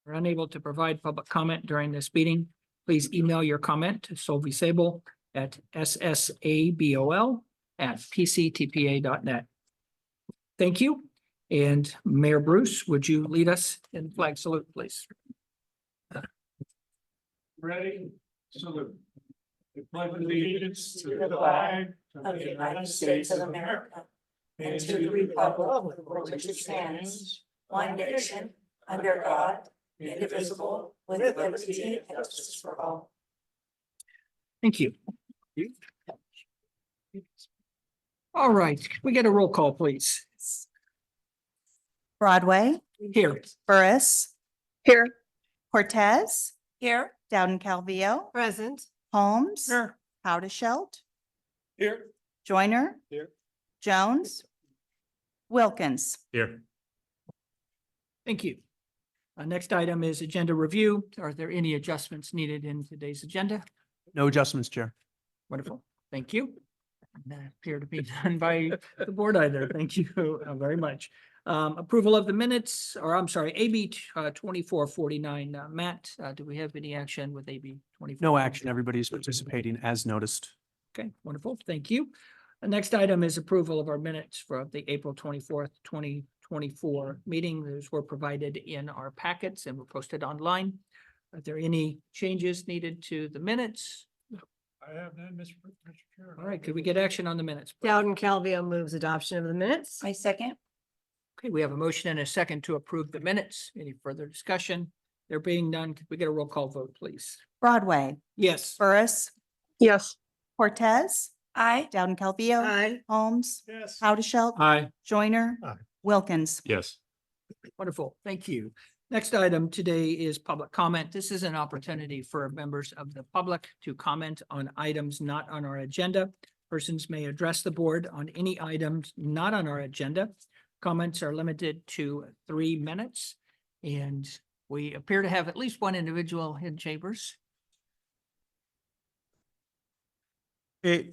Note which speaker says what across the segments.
Speaker 1: are unable to provide public comment during this meeting, please email your comment to solvisable@ssabol@pctpa.net. Thank you. And Mayor Bruce, would you lead us in flag salute, please?
Speaker 2: Ready? Salute. I pledge allegiance to the flag
Speaker 3: of the United States of America and to the republic for which it stands, one nation, under God, indivisible, with liberty and justice for all.
Speaker 1: Thank you. All right, can we get a roll call, please?
Speaker 4: Broadway,
Speaker 1: Here.
Speaker 4: Burris,
Speaker 3: Here.
Speaker 4: Cortez,
Speaker 3: Here.
Speaker 4: Dowden Calvillo,
Speaker 3: Present.
Speaker 4: Holmes,
Speaker 1: Sure.
Speaker 4: Howdeshelt,
Speaker 2: Here.
Speaker 4: Joyner,
Speaker 2: Here.
Speaker 4: Jones, Wilkins.
Speaker 2: Here.
Speaker 1: Thank you. Next item is agenda review. Are there any adjustments needed in today's agenda?
Speaker 5: No adjustments, Chair.
Speaker 1: Wonderful. Thank you. That appear to be done by the board either. Thank you very much. Approval of the minutes, or I'm sorry, AB 2449. Matt, do we have any action with AB 24?
Speaker 5: No action. Everybody's participating as noticed.
Speaker 1: Okay, wonderful. Thank you. The next item is approval of our minutes for the April 24th, 2024 meeting. Those were provided in our packets and were posted online. Are there any changes needed to the minutes?
Speaker 2: I have none, Mr. Chair.
Speaker 1: All right, could we get action on the minutes? please?
Speaker 3: Dowden Calvillo moves adoption of the minutes. I second.
Speaker 1: Okay, we have a motion and a second to approve the minutes. Any further discussion? There being none, could we get a roll call vote, please?
Speaker 4: Broadway,
Speaker 1: Yes.
Speaker 4: Burris,
Speaker 3: Yes.
Speaker 4: Cortez,
Speaker 3: Aye.
Speaker 4: Dowden Calvillo,
Speaker 3: Aye.
Speaker 4: Holmes,
Speaker 2: Yes.
Speaker 4: Howdeshelt,
Speaker 2: Aye.
Speaker 4: Joyner,
Speaker 2: Aye.
Speaker 4: Wilkins.
Speaker 2: Yes.
Speaker 1: Wonderful. Thank you. Next item today is public comment. This is an opportunity for members of the public to comment on items not on our agenda. Persons may address the board on any items not on our agenda. Comments are limited to 3 minutes, and we appear to have at least one individual in chambers.
Speaker 6: I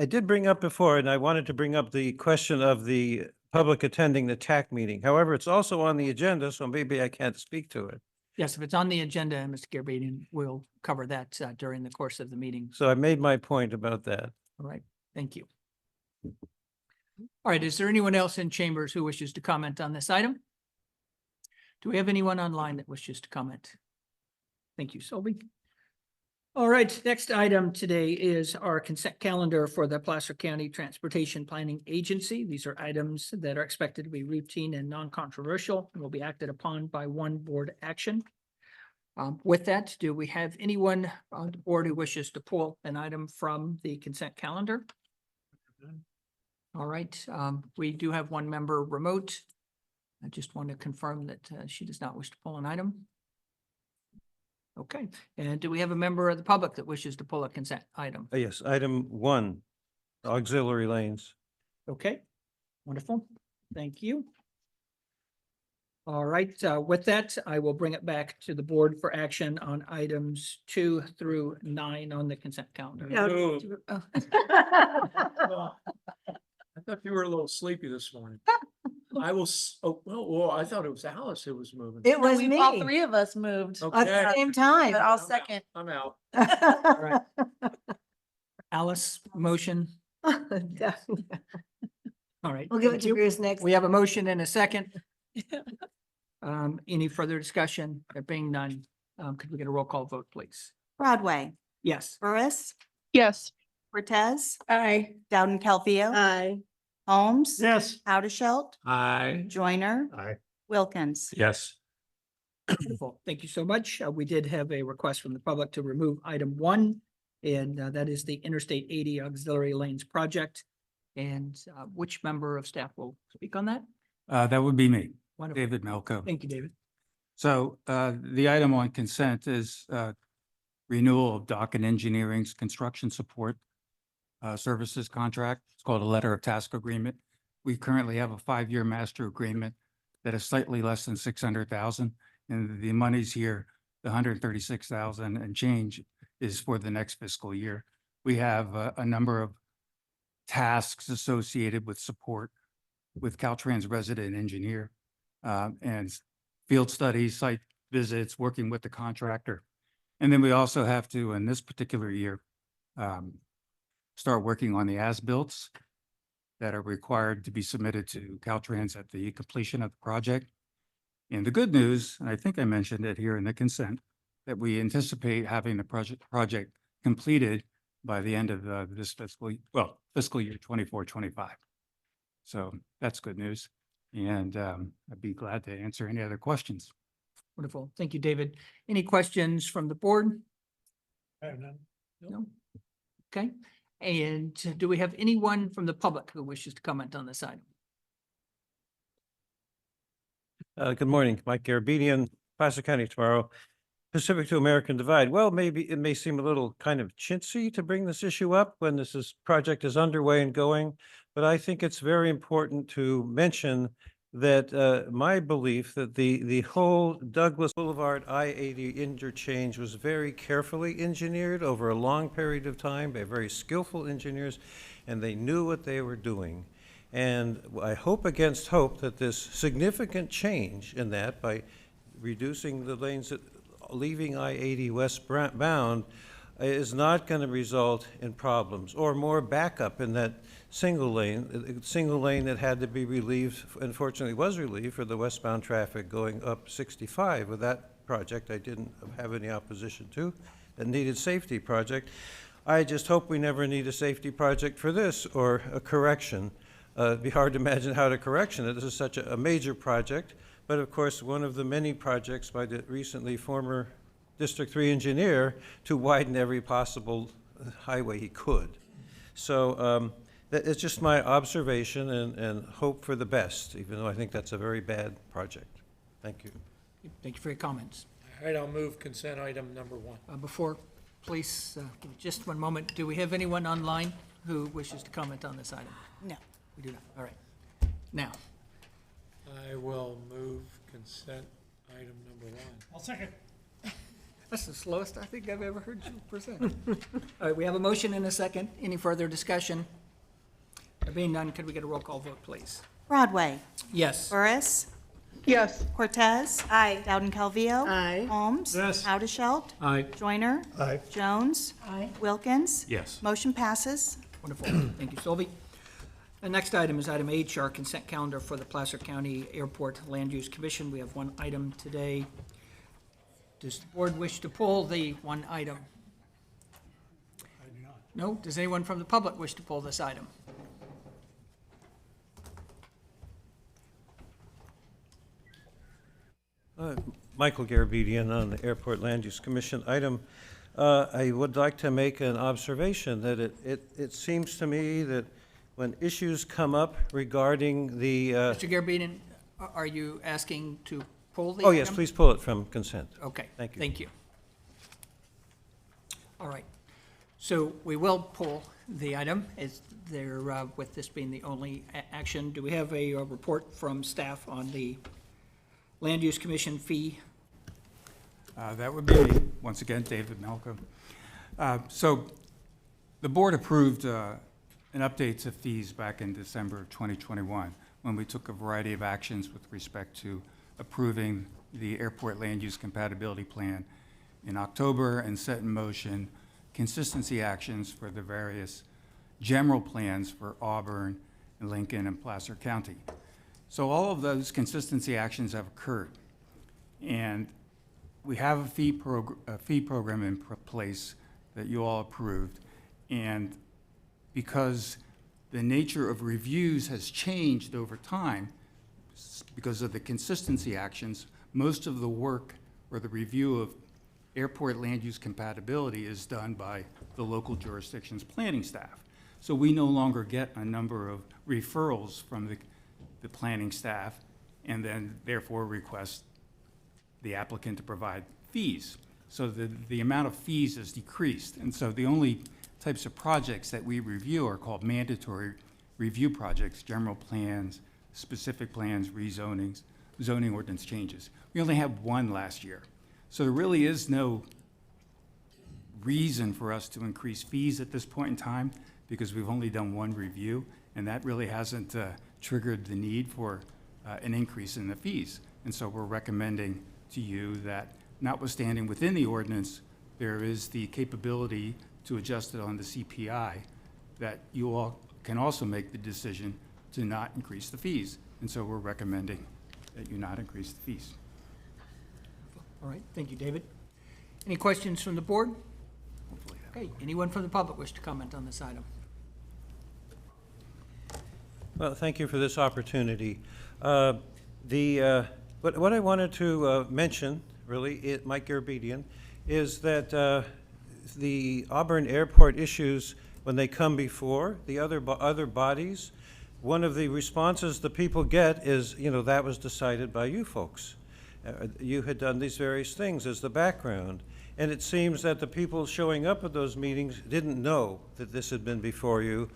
Speaker 6: did bring up before, and I wanted to bring up the question of the public attending the TAC meeting. However, it's also on the agenda, so maybe I can't speak to it.
Speaker 1: Yes, if it's on the agenda, Mr. Gerbarian, we'll cover that during the course of the meeting.
Speaker 6: So I made my point about that.
Speaker 1: All right, thank you. All right, is there anyone else in chambers who wishes to comment on this item? Do we have anyone online that wishes to comment? Thank you, Selby. All right, next item today is our consent calendar for the Placer County Transportation Planning Agency. These are items that are expected to be routine and non-controversial and will be acted upon by one board action. With that, do we have anyone on the board who wishes to pull an item from the consent calendar? All right, we do have one member remote. I just want to confirm that she does not wish to pull an item. Okay, and do we have a member of the public that wishes to pull a consent item?
Speaker 6: Yes, item 1, auxiliary lanes.
Speaker 1: Okay, wonderful. Thank you. All right, with that, I will bring it back to the board for action on items 2 through 9 on the consent calendar.
Speaker 2: Move.
Speaker 3: Oh.
Speaker 2: I thought you were a little sleepy this morning. I was, well, I thought it was Alice who was moving.
Speaker 3: It was me.
Speaker 7: All three of us moved.
Speaker 3: At
Speaker 2: Okay.
Speaker 3: the same time.
Speaker 7: But I'll
Speaker 2: I'm out.
Speaker 7: second.
Speaker 2: I'm out.
Speaker 1: All right. Alice, motion. All right.
Speaker 3: We'll give it
Speaker 1: thank
Speaker 3: to
Speaker 1: you.
Speaker 3: Bruce next.
Speaker 1: We have a motion and a second. Any further discussion? There being none, could we get a roll call vote, please?
Speaker 4: Broadway,
Speaker 1: Yes.
Speaker 4: Burris,
Speaker 7: Yes.
Speaker 4: Cortez,
Speaker 3: Aye.
Speaker 4: Dowden Calvillo,
Speaker 3: Aye.
Speaker 4: Holmes,
Speaker 2: Yes.
Speaker 4: Howdeshelt,
Speaker 2: Aye.
Speaker 4: Joyner,
Speaker 2: Aye.
Speaker 4: Wilkins.
Speaker 2: Yes.
Speaker 1: Wonderful. Thank you so much. We did have a request from the public to remove item 1, and that is the Interstate 80 Auxiliary Lanes Project. And which member of staff will speak on that?
Speaker 8: That would be me,
Speaker 1: Wonderful.
Speaker 8: David Melko.
Speaker 1: Thank you, David.
Speaker 8: So the item on consent is renewal of dock and engineering's construction support services contract. It's called a letter of task agreement. We currently have a 5-year master agreement that is slightly less than 600,000. And the money's here, the 136,000 and change is for the next fiscal year. We have a number of tasks associated with support with Caltrans resident engineer and field studies, site visits, working with the contractor. And then we also have to, in this particular year, start working on the as-bills that are required to be submitted to Caltrans at the completion of the project. And the good news, and I think I mentioned it here in the consent, that we anticipate having the project completed by the end of this fiscal year 24-25. So that's good news. And I'd be glad to answer any other questions.
Speaker 1: Wonderful. Thank you, David. Any questions from the board? No? Okay. And do we have anyone from the public who wishes to comment on this item?
Speaker 6: Good morning, Mike Garabedian, Placer County tomorrow. Pacific to American Divide. Well, maybe it may seem a little kind of chintzy to bring this issue up when project is underway and going, but I think it's very important to mention that my belief that the whole Douglas Boulevard I-80 interchange was very carefully engineered over a long period of time by very skillful engineers, and they knew what they were doing. And I hope against hope that this significant change in that by reducing the lanes that leaving I-80 westbound is not going to result in problems or more backup in that single lane that had to be relieved, unfortunately was relieved for the westbound traffic going up 65. With that project, I didn't have any opposition to, that needed safety project. I just hope we never need a safety project for this or a correction. It'd be hard to imagine how to correction it. This is such a major project. But of course, one of the many projects by the recently former District 3 engineer to widen every possible highway he could. So it's just my observation and hope for the best, even though I think that's a very bad project. Thank you.
Speaker 1: Thank you for your comments.
Speaker 2: All right, I'll move consent item number 1.
Speaker 1: Before, please, give me just one moment. Do we have anyone online who wishes to comment on this item?
Speaker 4: No.
Speaker 1: We do not. All right. Now,
Speaker 2: I will move consent item number 1.
Speaker 9: I'll second.
Speaker 1: that's the slowest I think I've ever heard you present. All right, we have a motion and a second. Any further discussion? There being none, could we get a roll call vote, please?
Speaker 4: Broadway,
Speaker 1: Yes.
Speaker 4: Burris,
Speaker 7: Yes.
Speaker 4: Cortez. Aye. Dowden Calvillo.
Speaker 7: Aye.
Speaker 4: Holmes.
Speaker 9: Yes.
Speaker 4: Howdenschelt.
Speaker 2: Aye.
Speaker 4: Joyner.
Speaker 9: Aye.
Speaker 4: Jones.
Speaker 7: Aye.
Speaker 4: Wilkins.
Speaker 9: Yes.
Speaker 4: Motion passes.
Speaker 1: Wonderful. Thank you, Sylvie. The next item is item H, our consent calendar for the Placer County Airport Land Use Commission. We have one item today. Does the board wish to pull the one item?
Speaker 9: I do not.
Speaker 1: No? Does anyone from the public wish to pull this item?
Speaker 6: Michael Garabedian on the Airport Land Use Commission item. I would like to make an observation that it seems to me that when issues come up regarding the,
Speaker 1: Mr. Garabedian, are you asking to pull the
Speaker 6: oh
Speaker 1: item?
Speaker 6: yes, please pull it from consent.
Speaker 1: Okay.
Speaker 6: Thank you.
Speaker 1: Thank you. All right. So we will pull the item. Is there, with this being the only action, do we have a report from staff on the Land Use Commission fee?
Speaker 8: That would be me, once again, David Melko. So the board approved an update to fees back in December of 2021 when we took a variety of actions with respect to approving the airport land use compatibility plan in October and set in motion consistency actions for the various general plans for Auburn, and Lincoln, and Placer County. So all of those consistency actions have occurred. And we have a fee program in place that you all approved. And because the nature of reviews has changed over time, because of the consistency actions, most of the work or the review of airport land use compatibility is done by the local jurisdiction's planning staff. So we no longer get a number of referrals from the planning staff and then therefore request the applicant to provide fees. So the amount of fees is decreased. And so the only types of projects that we review are called mandatory review projects, general plans, specific plans, rezonings, zoning ordinance changes. We only had one last year. So there really is no reason for us to increase fees at this point in time because we've only done one review, and that really hasn't triggered the need for an increase in the fees. And so we're recommending to you that notwithstanding within the ordinance, there is the capability to adjust it on the CPI, that you all can also make the decision to not increase the fees. And so we're recommending that you not increase the fees.
Speaker 1: All right, thank you, David. Any questions from the board? Okay, anyone from the public wish to comment on this item?
Speaker 6: Well, thank you for this opportunity. What I wanted to mention, really, Mike Garabedian, is that the Auburn Airport issues, when they come before the other bodies, one of the responses the people get is, that was decided by you folks. You had done these various things as the background. And it seems that the people showing up at those meetings didn't know that this had been before you,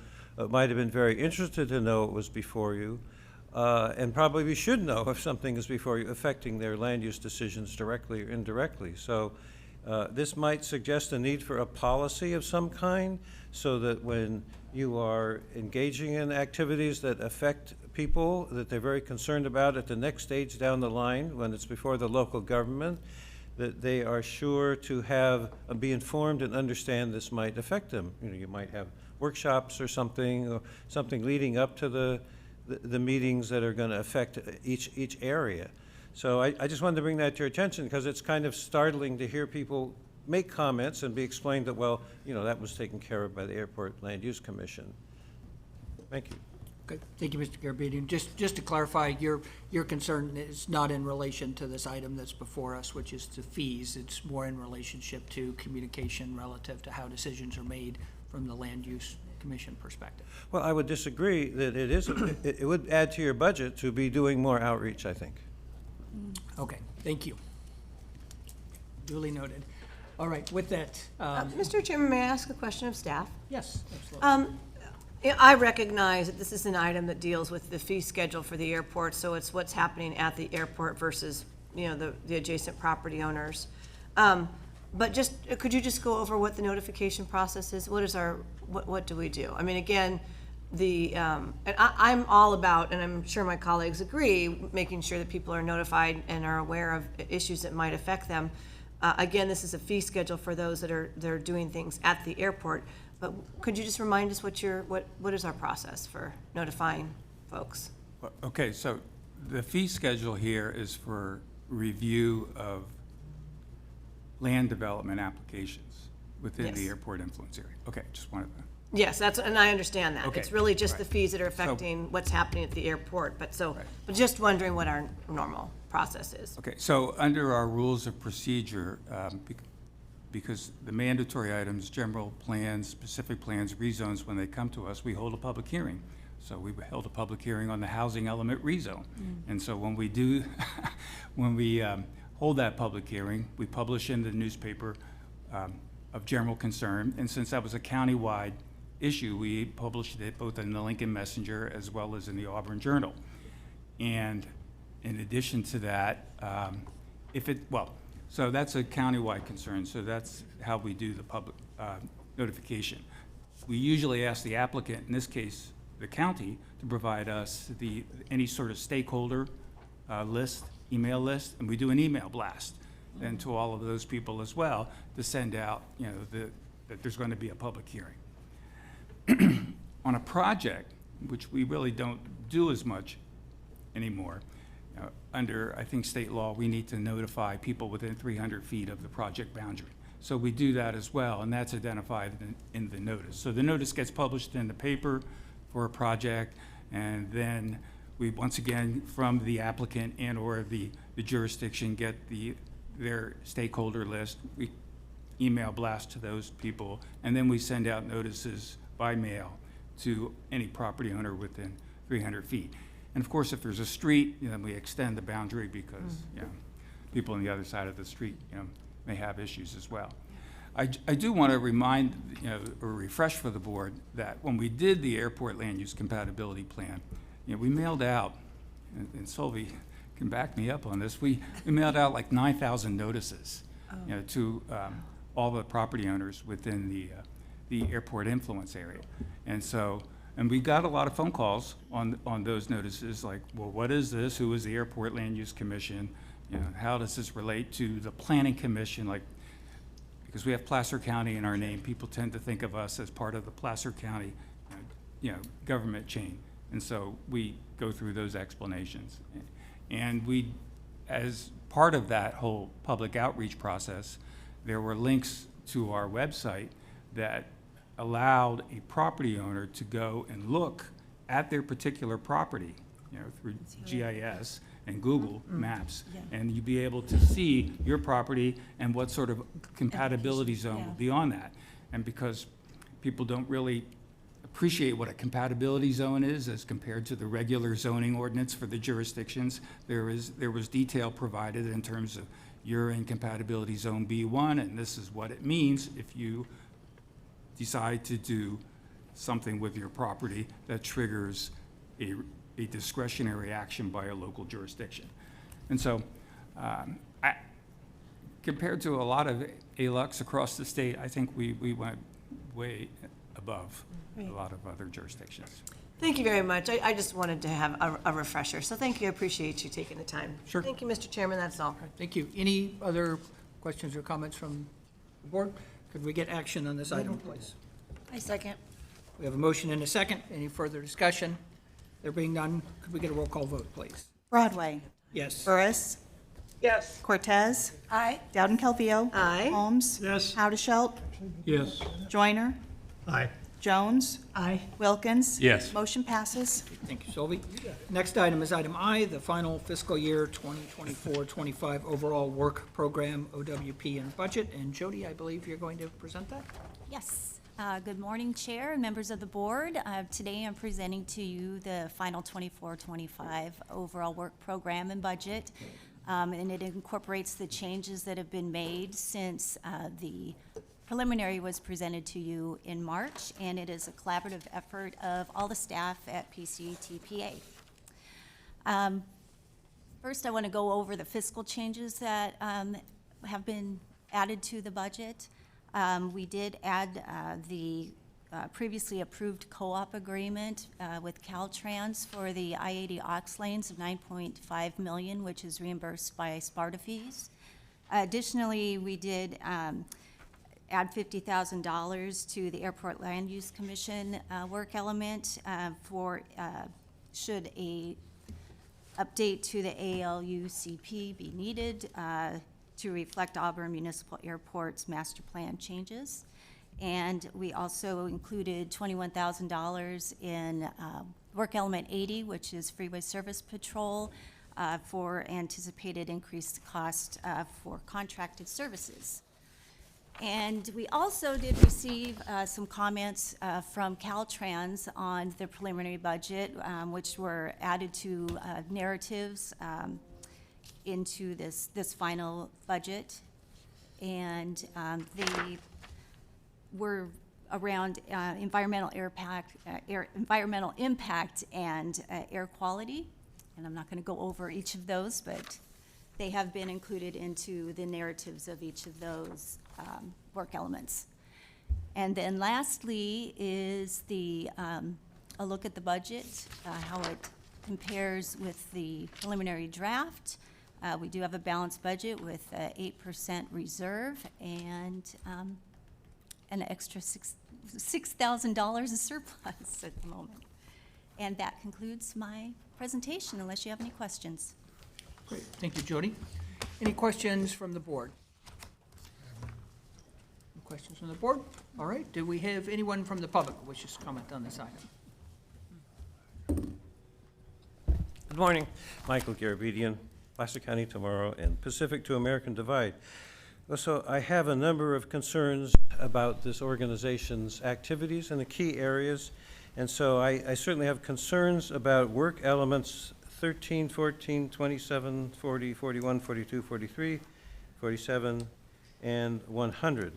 Speaker 6: might have been very interested to know it was before you, and probably should know if something is before you affecting their land use decisions directly or indirectly. So this might suggest a need for a policy of some kind, so that when you are engaging in activities that affect people that they're very concerned about at the next stage down the line, when it's before the local government, that they are sure to be informed and understand this might affect them. You might have workshops or something leading up to the meetings that are going to affect each area. So I just wanted to bring that to your attention, because it's kind of startling to hear people make comments and be explained that, well, that was taken care of by the Airport Land Use Commission. Thank you.
Speaker 1: Okay, thank you, Mr. Garabedian. Just to clarify, your concern is not in relation to this item that's before us, which is the fees. It's more in relationship to communication relative to how decisions are made from the Land Use Commission perspective.
Speaker 6: Well, I would disagree that it is. It would add to your budget to be doing more outreach, I think.
Speaker 1: Okay, thank you. Duly noted. All right, with that,
Speaker 3: Mr. Chairman, may I ask a question of staff?
Speaker 1: yes, absolutely.
Speaker 3: Yeah, I recognize that this is an item that deals with the fee schedule for the airport, so it's what's happening at the airport versus, the adjacent property owners. But could you just go over what the notification process is? What do we do? I mean, again, and I'm all about, and I'm sure my colleagues agree, making sure that people are notified and are aware of issues that might affect them. Again, this is a fee schedule for those that are doing things at the airport. But could you just remind us what is our process for notifying folks?
Speaker 8: Okay, so the fee schedule here is for review of land development applications within the
Speaker 3: Yes.
Speaker 8: airport influence area. Okay, just wanted to.
Speaker 3: Yes, and I understand that.
Speaker 8: Okay,
Speaker 3: It's really just the
Speaker 8: right.
Speaker 3: fees that are affecting what's happening at the airport, but just wondering what our normal process is.
Speaker 8: Okay, so under our rules of procedure, because the mandatory items, general plans, specific plans, rezones, when they come to us, we hold a public hearing. So we held a public hearing on the housing element rezone. And so when we do, when we hold that public hearing, we publish in the newspaper of general concern. And since that was a countywide issue, we published it both in the Lincoln Messenger as well as in the Auburn Journal. And in addition to that, so that's a countywide concern, so that's how we do the public notification. We usually ask the applicant, in this case, the county, to provide us any sort of stakeholder list, email list, and we do an email blast then to all of those people as well to send out, that there's going to be a public hearing. On a project, which we really don't do as much anymore, under, I think, state law, we need to notify people within 300 feet of the project boundary. So we do that as well, and that's identified in the notice. So the notice gets published in the paper for a project, and then we, once again, from the applicant and or the jurisdiction, get their stakeholder list. We email blast to those people, and then we send out notices by mail to any property owner within 300 feet. And of course, if there's a street, then we extend the boundary because people on the other side of the street may have issues as well. I do want to remind, or refresh for the board that when we did the airport land use compatibility plan, we mailed out, and Sylvie can back me up on this, we mailed out like 9,000 notices to all the property owners within the airport influence area. And we got a lot of phone calls on those notices, like, well, what is this? Who is the Airport Land Use Commission? You know, how does this relate to the planning commission? Like, because we have Placer County in our name, people tend to think of us as part of the Placer County, government chain. And so we go through those explanations. And we, as part of that whole public outreach process, there were links to our website that allowed a property owner to go and look at their particular property, through GIS and Google Maps. And you'd be able to see your property and what sort of compatibility zone would be on that. And because people don't really appreciate what a compatibility zone is as compared to the regular zoning ordinance for the jurisdictions, there was detail provided in terms of you're in compatibility zone B1, and this is what it means if you decide to do something with your property that triggers a discretionary action by a local jurisdiction. And so, compared to a lot of ALUCs across the state, I think we went way above a lot of other jurisdictions.
Speaker 3: Thank you very much. I just wanted to have a refresher, so thank you. I appreciate you taking the time.
Speaker 8: Sure.
Speaker 3: Thank you, Mr. Chairman, that's all.
Speaker 1: Thank you. Any other questions or comments from the board? Could we get action on this item, please?
Speaker 7: I second.
Speaker 1: We have a motion and a second. Any further discussion? There being none, could we get a roll call vote, please?
Speaker 4: Broadway.
Speaker 1: Yes.
Speaker 4: Burris.
Speaker 7: Yes.
Speaker 4: Cortez.
Speaker 7: Aye.
Speaker 4: Dowden Calvillo.
Speaker 3: Aye.
Speaker 4: Holmes.
Speaker 9: Yes.
Speaker 4: Howdenschelt.
Speaker 2: Yes.
Speaker 4: Joyner.
Speaker 9: Aye.
Speaker 4: Jones.
Speaker 3: Aye.
Speaker 4: Wilkins.
Speaker 6: Yes.
Speaker 4: Motion passes.
Speaker 1: Thank you, Sylvie. Next item is item I, the final fiscal year 2024-25 overall work program, OWP and budget. And Jody, I believe you're going to present that?
Speaker 10: Yes. Good morning, Chair and members of the board. Today I'm presenting to you the final 24-25 overall work program and budget. And it incorporates the changes that have been made since the preliminary was presented to you in March, and it is a collaborative effort of all the staff at PCTPA. First, I want to go over the fiscal changes that have been added to the budget. We did add the previously approved co-op agreement with Caltrans for the I-80 aux lanes of $9.5 million, which is reimbursed by SPARTA fees. Additionally, we did add $50,000 to the Airport Land Use Commission work element for should a update to the ALUCP be needed to reflect Auburn Municipal Airport's master plan changes. And we also included $21,000 in work element 80, which is freeway service patrol, for anticipated increased cost for contracted services. And we also did receive some comments from Caltrans on the preliminary budget, which were added to narratives into this final budget. And they were around environmental impact and air quality. And I'm not going to go over each of those, but they have been included into the narratives of each of those work elements. And then lastly is the a look at the budget, how it compares with the preliminary draft. We do have a balanced budget with 8% reserve and an extra $6,000 in surplus at the moment. And that concludes my presentation, unless you have any questions.
Speaker 1: Great. Thank you, Jody. Any questions from the board? Any questions from the board? All right. Do we have anyone from the public who wishes to comment on this item?
Speaker 6: Good morning. Michael Garabedian, Placer County Tomorrow, and Pacific to American Divide. So I have a number of concerns about this organization's activities in the key areas. And so I certainly have concerns about work elements 13, 14, 27, 40, 41, 42, 43, 47, and 100.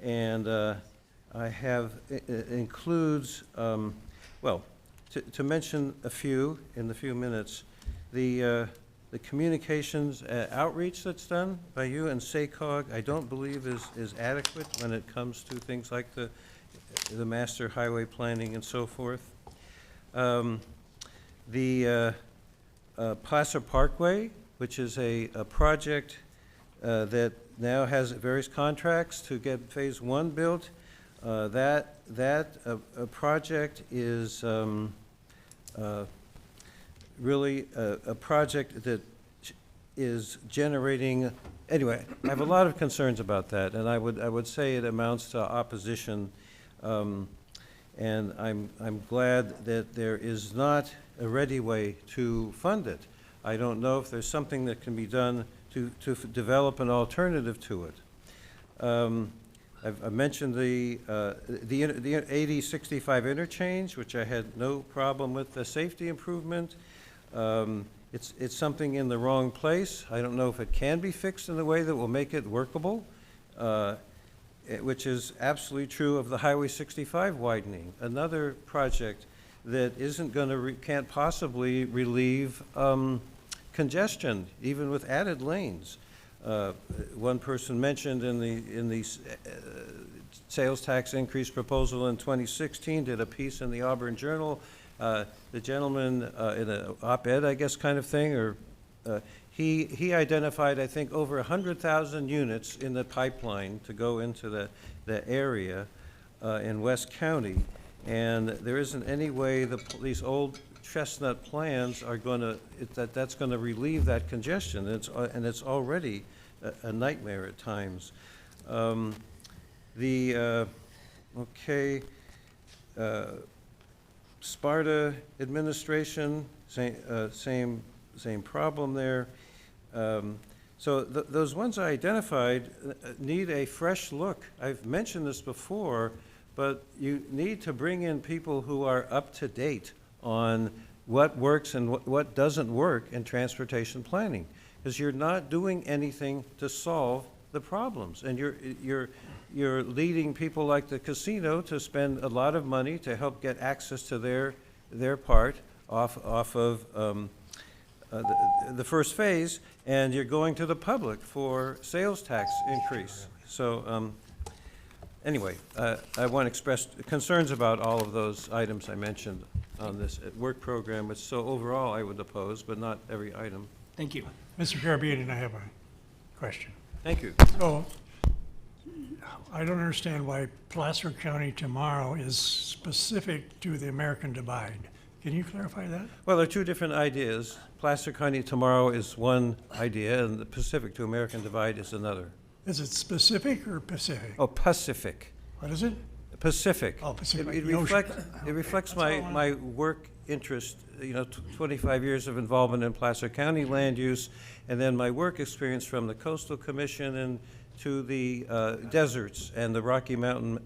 Speaker 6: And I have, includes, well, to mention a few in the few minutes, the communications outreach that's done by you and SACOG, I don't believe is adequate when it comes to things like the master highway planning and so forth. The Placer Parkway which is a project that now has various contracts to get Phase 1 built. That project is really a project that is generating, anyway, I have a lot of concerns about that, and I would say it amounts to opposition. And I'm glad that there is not a ready way to fund it. I don't know if there's something that can be done to develop an alternative to it. I've mentioned the 80-65 interchange, which I had no problem with, the safety improvement. It's something in the wrong place. I don't know if it can be fixed in a way that will make it workable, which is absolutely true of the Highway 65 widening, another project that isn't going to, can't possibly relieve congestion, even with added lanes. One person mentioned in the sales tax increase proposal in 2016, did a piece in the Auburn Journal. The gentleman in an op-ed, I guess, kind of thing, or he identified, I think, over 100,000 units in the pipeline to go into the area in West County, and there isn't any way these old chestnut plans are going to that's going to relieve that congestion. And it's already a nightmare at times. Sparta administration, same problem there. So those ones I identified need a fresh look. I've mentioned this before, but you need to bring in people who are up to date on what works and what doesn't work in transportation planning, because you're not doing anything to solve the problems, and you're leading people like the casino to spend a lot of money to help get access to their part off of the first phase, and you're going to the public for sales tax increase. So anyway, I want to express concerns about all of those items I mentioned on this work program, which so overall I would oppose, but not every item.
Speaker 1: Thank you.
Speaker 9: Mr. Garabedian, I have a question.
Speaker 6: Thank you.
Speaker 9: So I don't understand why Placer County tomorrow is specific to the American Divide. Can you clarify that?
Speaker 6: Well, there are two different ideas. Placer County tomorrow is one idea, and the Pacific to American Divide is another.
Speaker 9: Is it specific or Pacific?
Speaker 6: Oh, Pacific.
Speaker 9: What is it?
Speaker 6: Pacific.
Speaker 9: Oh, Pacific,
Speaker 6: It
Speaker 9: the ocean.
Speaker 6: reflects
Speaker 9: That's all I
Speaker 6: my work interest, 25 years of involvement in Placer County land use, and then my work experience from the Coastal Commission and to the deserts and the Rocky Mountain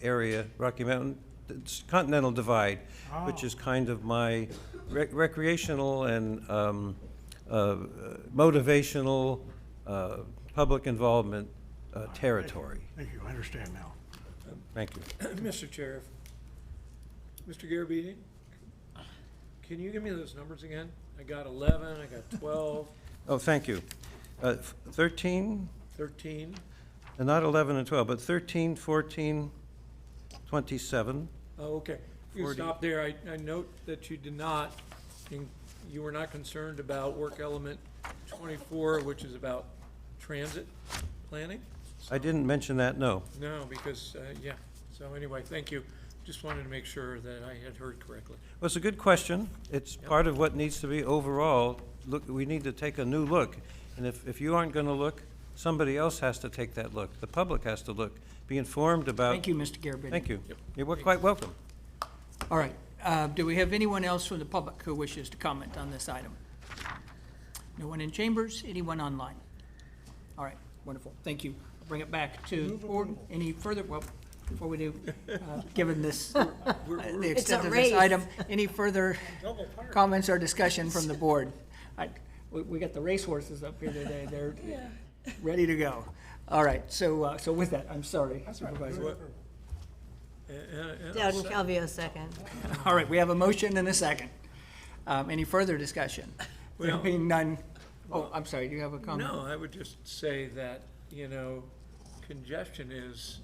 Speaker 6: area, Rocky Mountain Continental Divide, which is kind of my recreational and motivational public involvement territory.
Speaker 9: Thank you, I understand now.
Speaker 6: Thank you.
Speaker 2: Mr. Chair, Mr. Garabedian, can you give me those numbers again? I got 11, I got 12,
Speaker 6: Oh, thank you. 13,
Speaker 2: 13.
Speaker 6: not 11 and 12, but 13, 14, 27.
Speaker 2: Oh, okay. You
Speaker 6: 40.
Speaker 2: stop there. I note that you did not, you were not concerned about work element 24, which is about transit planning?
Speaker 6: I didn't mention that, no.
Speaker 2: No, because, yeah. So anyway, thank you. Just wanted to make sure that I had heard correctly.
Speaker 6: Well, it's a good question. It's part of what needs to be overall. Look, we need to take a new look. And if you aren't going to look, somebody else has to take that look. The public has to look, be informed about.
Speaker 1: Thank you, Mr. Garabedian.
Speaker 6: Thank you.
Speaker 2: Yep.
Speaker 6: You're quite welcome.
Speaker 1: All right, do we have anyone else from the public who wishes to comment on this item? No one in chambers, anyone online? All right, wonderful, thank you. I'll bring it back to board. Any further, well, before we do, given this, the extent of this
Speaker 3: race.
Speaker 1: item, any further comments or discussion from the board? We got the racehorses up here today, they're ready to go. All right, so with that, I'm sorry, Supervisor.
Speaker 3: Dowden Calvio, second.
Speaker 1: All right, we have a motion and a second. Any further discussion? There
Speaker 2: Well-
Speaker 1: being none, oh, I'm sorry, do you have a comment?
Speaker 2: No, I would just say that, congestion is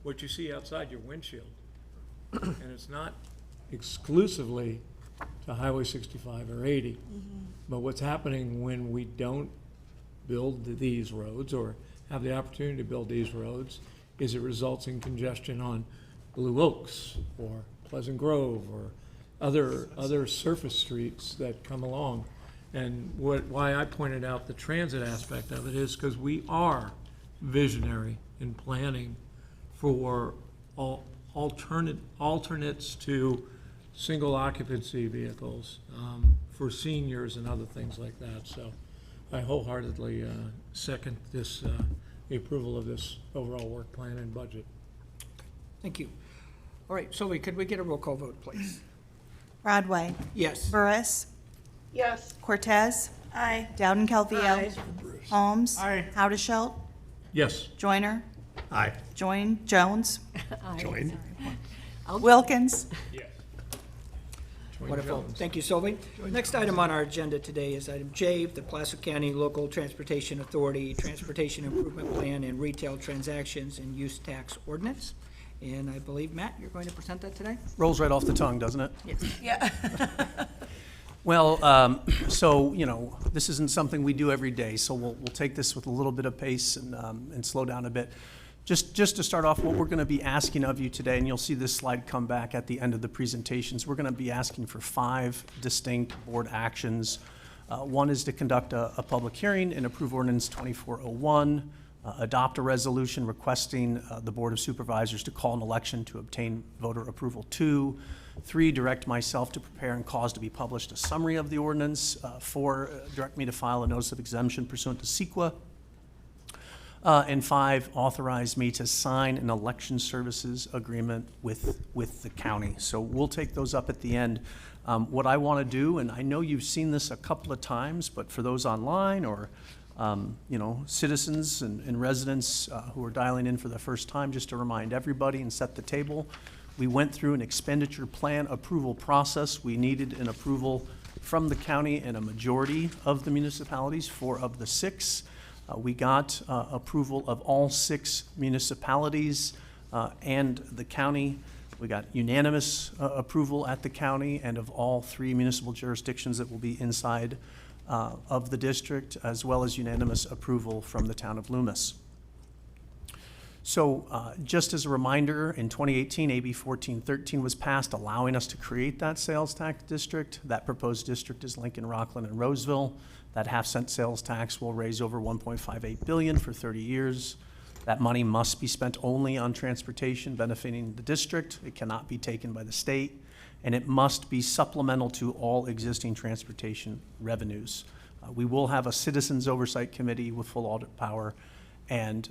Speaker 2: what you see outside your windshield. And it's not exclusively to Highway 65 or 80. But what's happening when we don't build these roads or have the opportunity to build these roads is it results in congestion on Blue Oaks or Pleasant Grove or other surface streets that come along. And why I pointed out the transit aspect of it is because we are visionary in planning for alternates to single occupancy vehicles, for seniors and other things like that. So I wholeheartedly second the approval of this overall work plan and budget.
Speaker 1: Thank you. All right, Sylvie, could we get a roll call vote, please?
Speaker 4: Broadway,
Speaker 1: Yes.
Speaker 4: Burris,
Speaker 7: Yes.
Speaker 4: Cortez,
Speaker 7: Aye.
Speaker 4: Dowden Calvillo, Holmes,
Speaker 9: Aye.
Speaker 4: Howdeshelt,
Speaker 2: Yes.
Speaker 4: Joyner,
Speaker 9: Aye.
Speaker 4: Jones,
Speaker 9: Join.
Speaker 4: Wilkins.
Speaker 1: Wonderful. Thank you, Sylvie. Next item on our agenda today is item J, the Placer County Local Transportation Authority Transportation Improvement Plan and Retail Transactions and Use Tax Ordinance. And I believe, Matt, you're going to present that today?
Speaker 5: Rolls right off the tongue, doesn't it?
Speaker 1: Yes.
Speaker 7: Yeah.
Speaker 5: Well, so, this isn't something we do every day, so we'll take this with a little bit of pace and slow down a bit. Just to start off, what we're going to be asking of you today, and you'll see this slide come back at the end of the presentations, we're going to be asking for 5 distinct board actions. One is to conduct a public hearing and approve ordinance 2401, adopt a resolution requesting the Board of Supervisors to call an election to obtain voter approval. 2, 3, direct myself to prepare and cause to be published a summary of the ordinance. 4, direct me to file a notice of exemption pursuant to CEQA. And 5, authorize me to sign an election services agreement with the county. So we'll take those up at the end. What I want to do, and I know you've seen this a couple of times, but for those online or citizens and residents who are dialing in for the first time, just to remind everybody and set the table, we went through an expenditure plan approval process. We needed an approval from the county and a majority of the municipalities, 4 of the 6. We got approval of all 6 municipalities and the county. We got unanimous approval at the county and of all 3 municipal jurisdictions that will be inside of the district, as well as unanimous approval from the town of Loomis. So just as a reminder, in 2018, AB 1413 was passed, allowing us to create that sales tax district. That proposed district is Lincoln, Rockland, and Roseville. That half-cent sales tax will raise over $1.58 billion for 30 years. That money must be spent only on transportation benefiting the district. It cannot be taken by the state, and it must be supplemental to all existing transportation revenues. We will have a citizens oversight committee with full audit power, and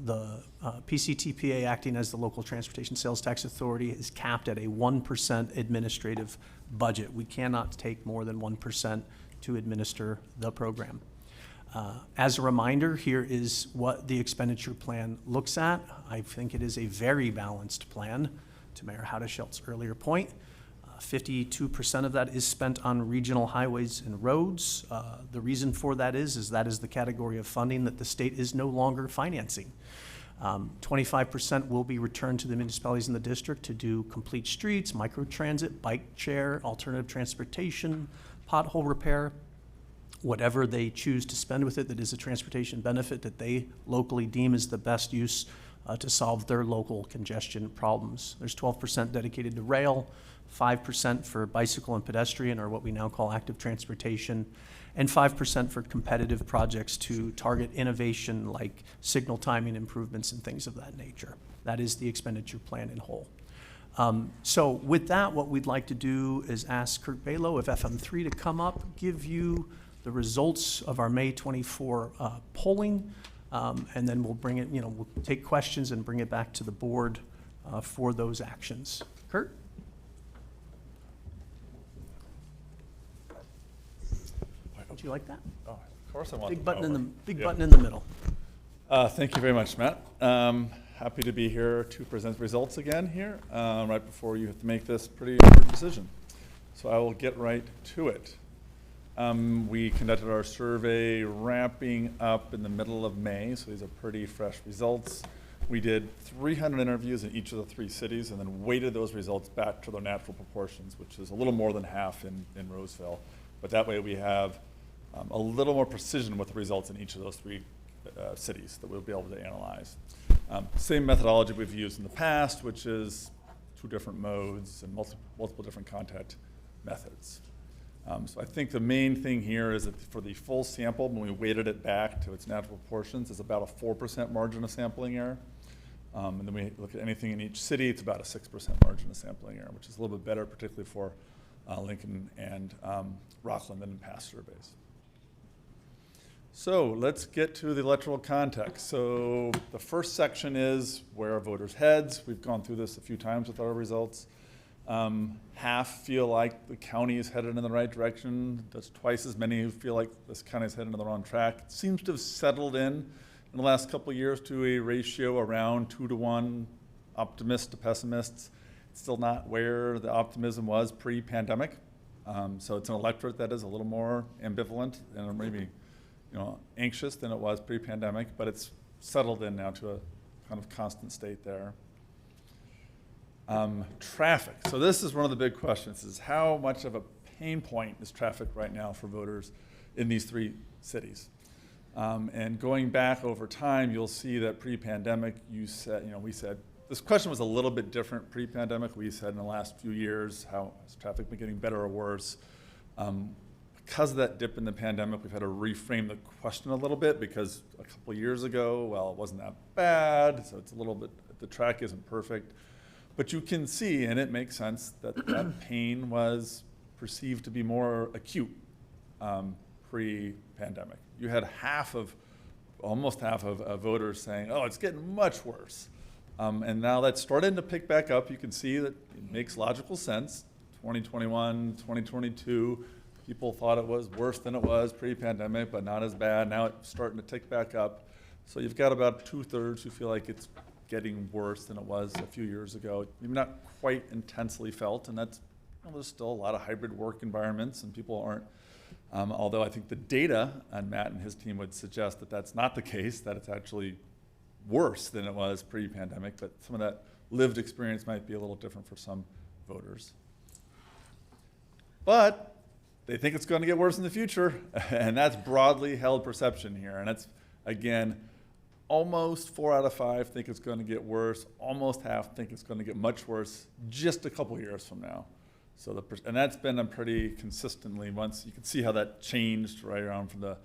Speaker 5: the PCTPA, acting as the local transportation sales tax authority, is capped at a 1% administrative budget. We cannot take more than 1% to administer the program. As a reminder, here is what the expenditure plan looks at. I think it is a very balanced plan, to Mayor Howdeshelt's earlier point. 52% of that is spent on regional highways and roads. The reason for that is that is the category of funding that the state is no longer financing. 25% will be returned to the municipalities in the district to do complete streets, microtransit, bike share, alternative transportation, pothole repair, whatever they choose to spend with it that is a transportation benefit that they locally deem is the best use to solve their local congestion problems. There's 12% dedicated to rail, 5% for bicycle and pedestrian, or what we now call active transportation, and 5% for competitive projects to target innovation like signal timing improvements and things of that nature. That is the expenditure plan in whole. So with that, what we'd like to do is ask Kurt Balow of FM3 to come up, give you the results of our May 24 polling, and then we'll bring it, we'll take questions and bring it back to the board for those actions. Kurt? Would you like that?
Speaker 11: Oh, of course I want
Speaker 5: Big
Speaker 11: the
Speaker 5: button in the,
Speaker 11: power.
Speaker 5: big
Speaker 11: Yeah.
Speaker 5: button in the middle.
Speaker 11: Thank you very much, Matt. Happy to be here to present results again here, right before you have to make this pretty important decision. So I will get right to it. We conducted our survey wrapping up in the middle of May, so these are pretty fresh results. We did 300 interviews in each of the 3 cities and then weighted those results back to their natural proportions, which is a little more than half in Roseville. But that way we have a little more precision with the results in each of those 3 cities that we'll be able to analyze. Same methodology we've used in the past, which is 2 different modes and multiple different contact methods. So I think the main thing here is that for the full sample, when we weighted it back to its natural proportions, it's about a 4% margin of sampling error. And then we look at anything in each city, it's about a 6% margin of sampling error, which is a little bit better, particularly for Lincoln and Rockland and past surveys. So let's get to the electoral context. So the first section is where are voters' heads? We've gone through this a few times with our results. Half feel like the county is headed in the right direction. That's twice as many who feel like this county is headed in the wrong track. It seems to have settled in the last couple of years to a ratio around 2-to-1 optimists to pessimists. It's still not where the optimism was pre-pandemic. So it's an electorate that is a little more ambivalent and maybe anxious than it was pre-pandemic, but it's settled in now to a kind of constant state there. Traffic. So this is one of the big questions, is how much of a pain point is traffic right now for voters in these 3 cities? And going back over time, you'll see that pre-pandemic, we said, this question was a little bit different pre-pandemic. We said in the last few years, how has traffic been getting better or worse? Because of that dip in the pandemic, we've had to reframe the question a little bit, because a couple of years ago, well, it wasn't that bad, so it's a little bit, the track isn't perfect. But you can see, and it makes sense, that that pain was perceived to be more acute pre-pandemic. You had almost half of voters saying, oh, it's getting much worse. And now that's starting to pick back up. You can see that it makes logical sense. 2021, 2022, people thought it was worse than it was pre-pandemic, but not as bad. Now it's starting to tick back up. So you've got about 2/3 who feel like it's getting worse than it was a few years ago. Maybe not quite intensely felt, and that's, there's still a lot of hybrid work environments, and people aren't, although I think the data on Matt and his team would suggest that that's not the case, that it's actually worse than it was pre-pandemic, but some of that lived experience might be a little different for some voters. But they think it's going to get worse in the future, and that's broadly held perception here, and that's, again, almost 4 out of 5 think it's going to get worse. Almost half think it's going to get much worse just a couple years from now. So and that's been a pretty consistently, once you can see how that changed right around from the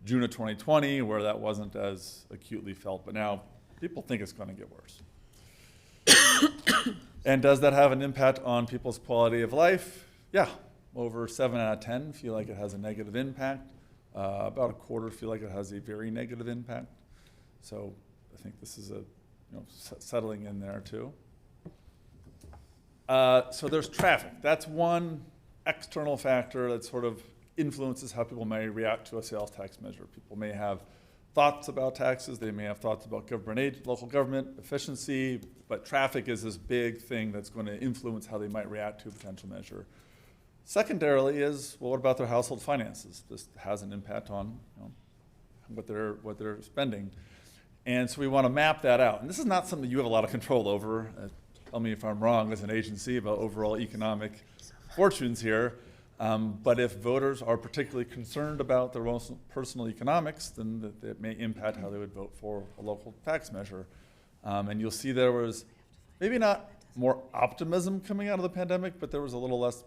Speaker 11: June of 2020, where that wasn't as acutely felt, but now people think it's going to get worse. And does that have an impact on people's quality of life? Yeah, over 7 out of 10 feel like it has a negative impact. About a quarter feel like it has a very negative impact. So I think this is settling in there too. So there's traffic. That's one external factor that sort of influences how people may react to a sales tax measure. People may have thoughts about taxes. They may have thoughts about government aid, local government efficiency, but traffic is this big thing that's going to influence how they might react to a potential measure. Secondarily is, well, what about their household finances? This has an impact on what they're spending. And so we want to map that out. And this is not something you have a lot of control over. Tell me if I'm wrong as an agency about overall economic fortunes here. But if voters are particularly concerned about their own personal economics, then that may impact how they would vote for a local tax measure. And you'll see there was maybe not more optimism coming out of the pandemic, but there was a little less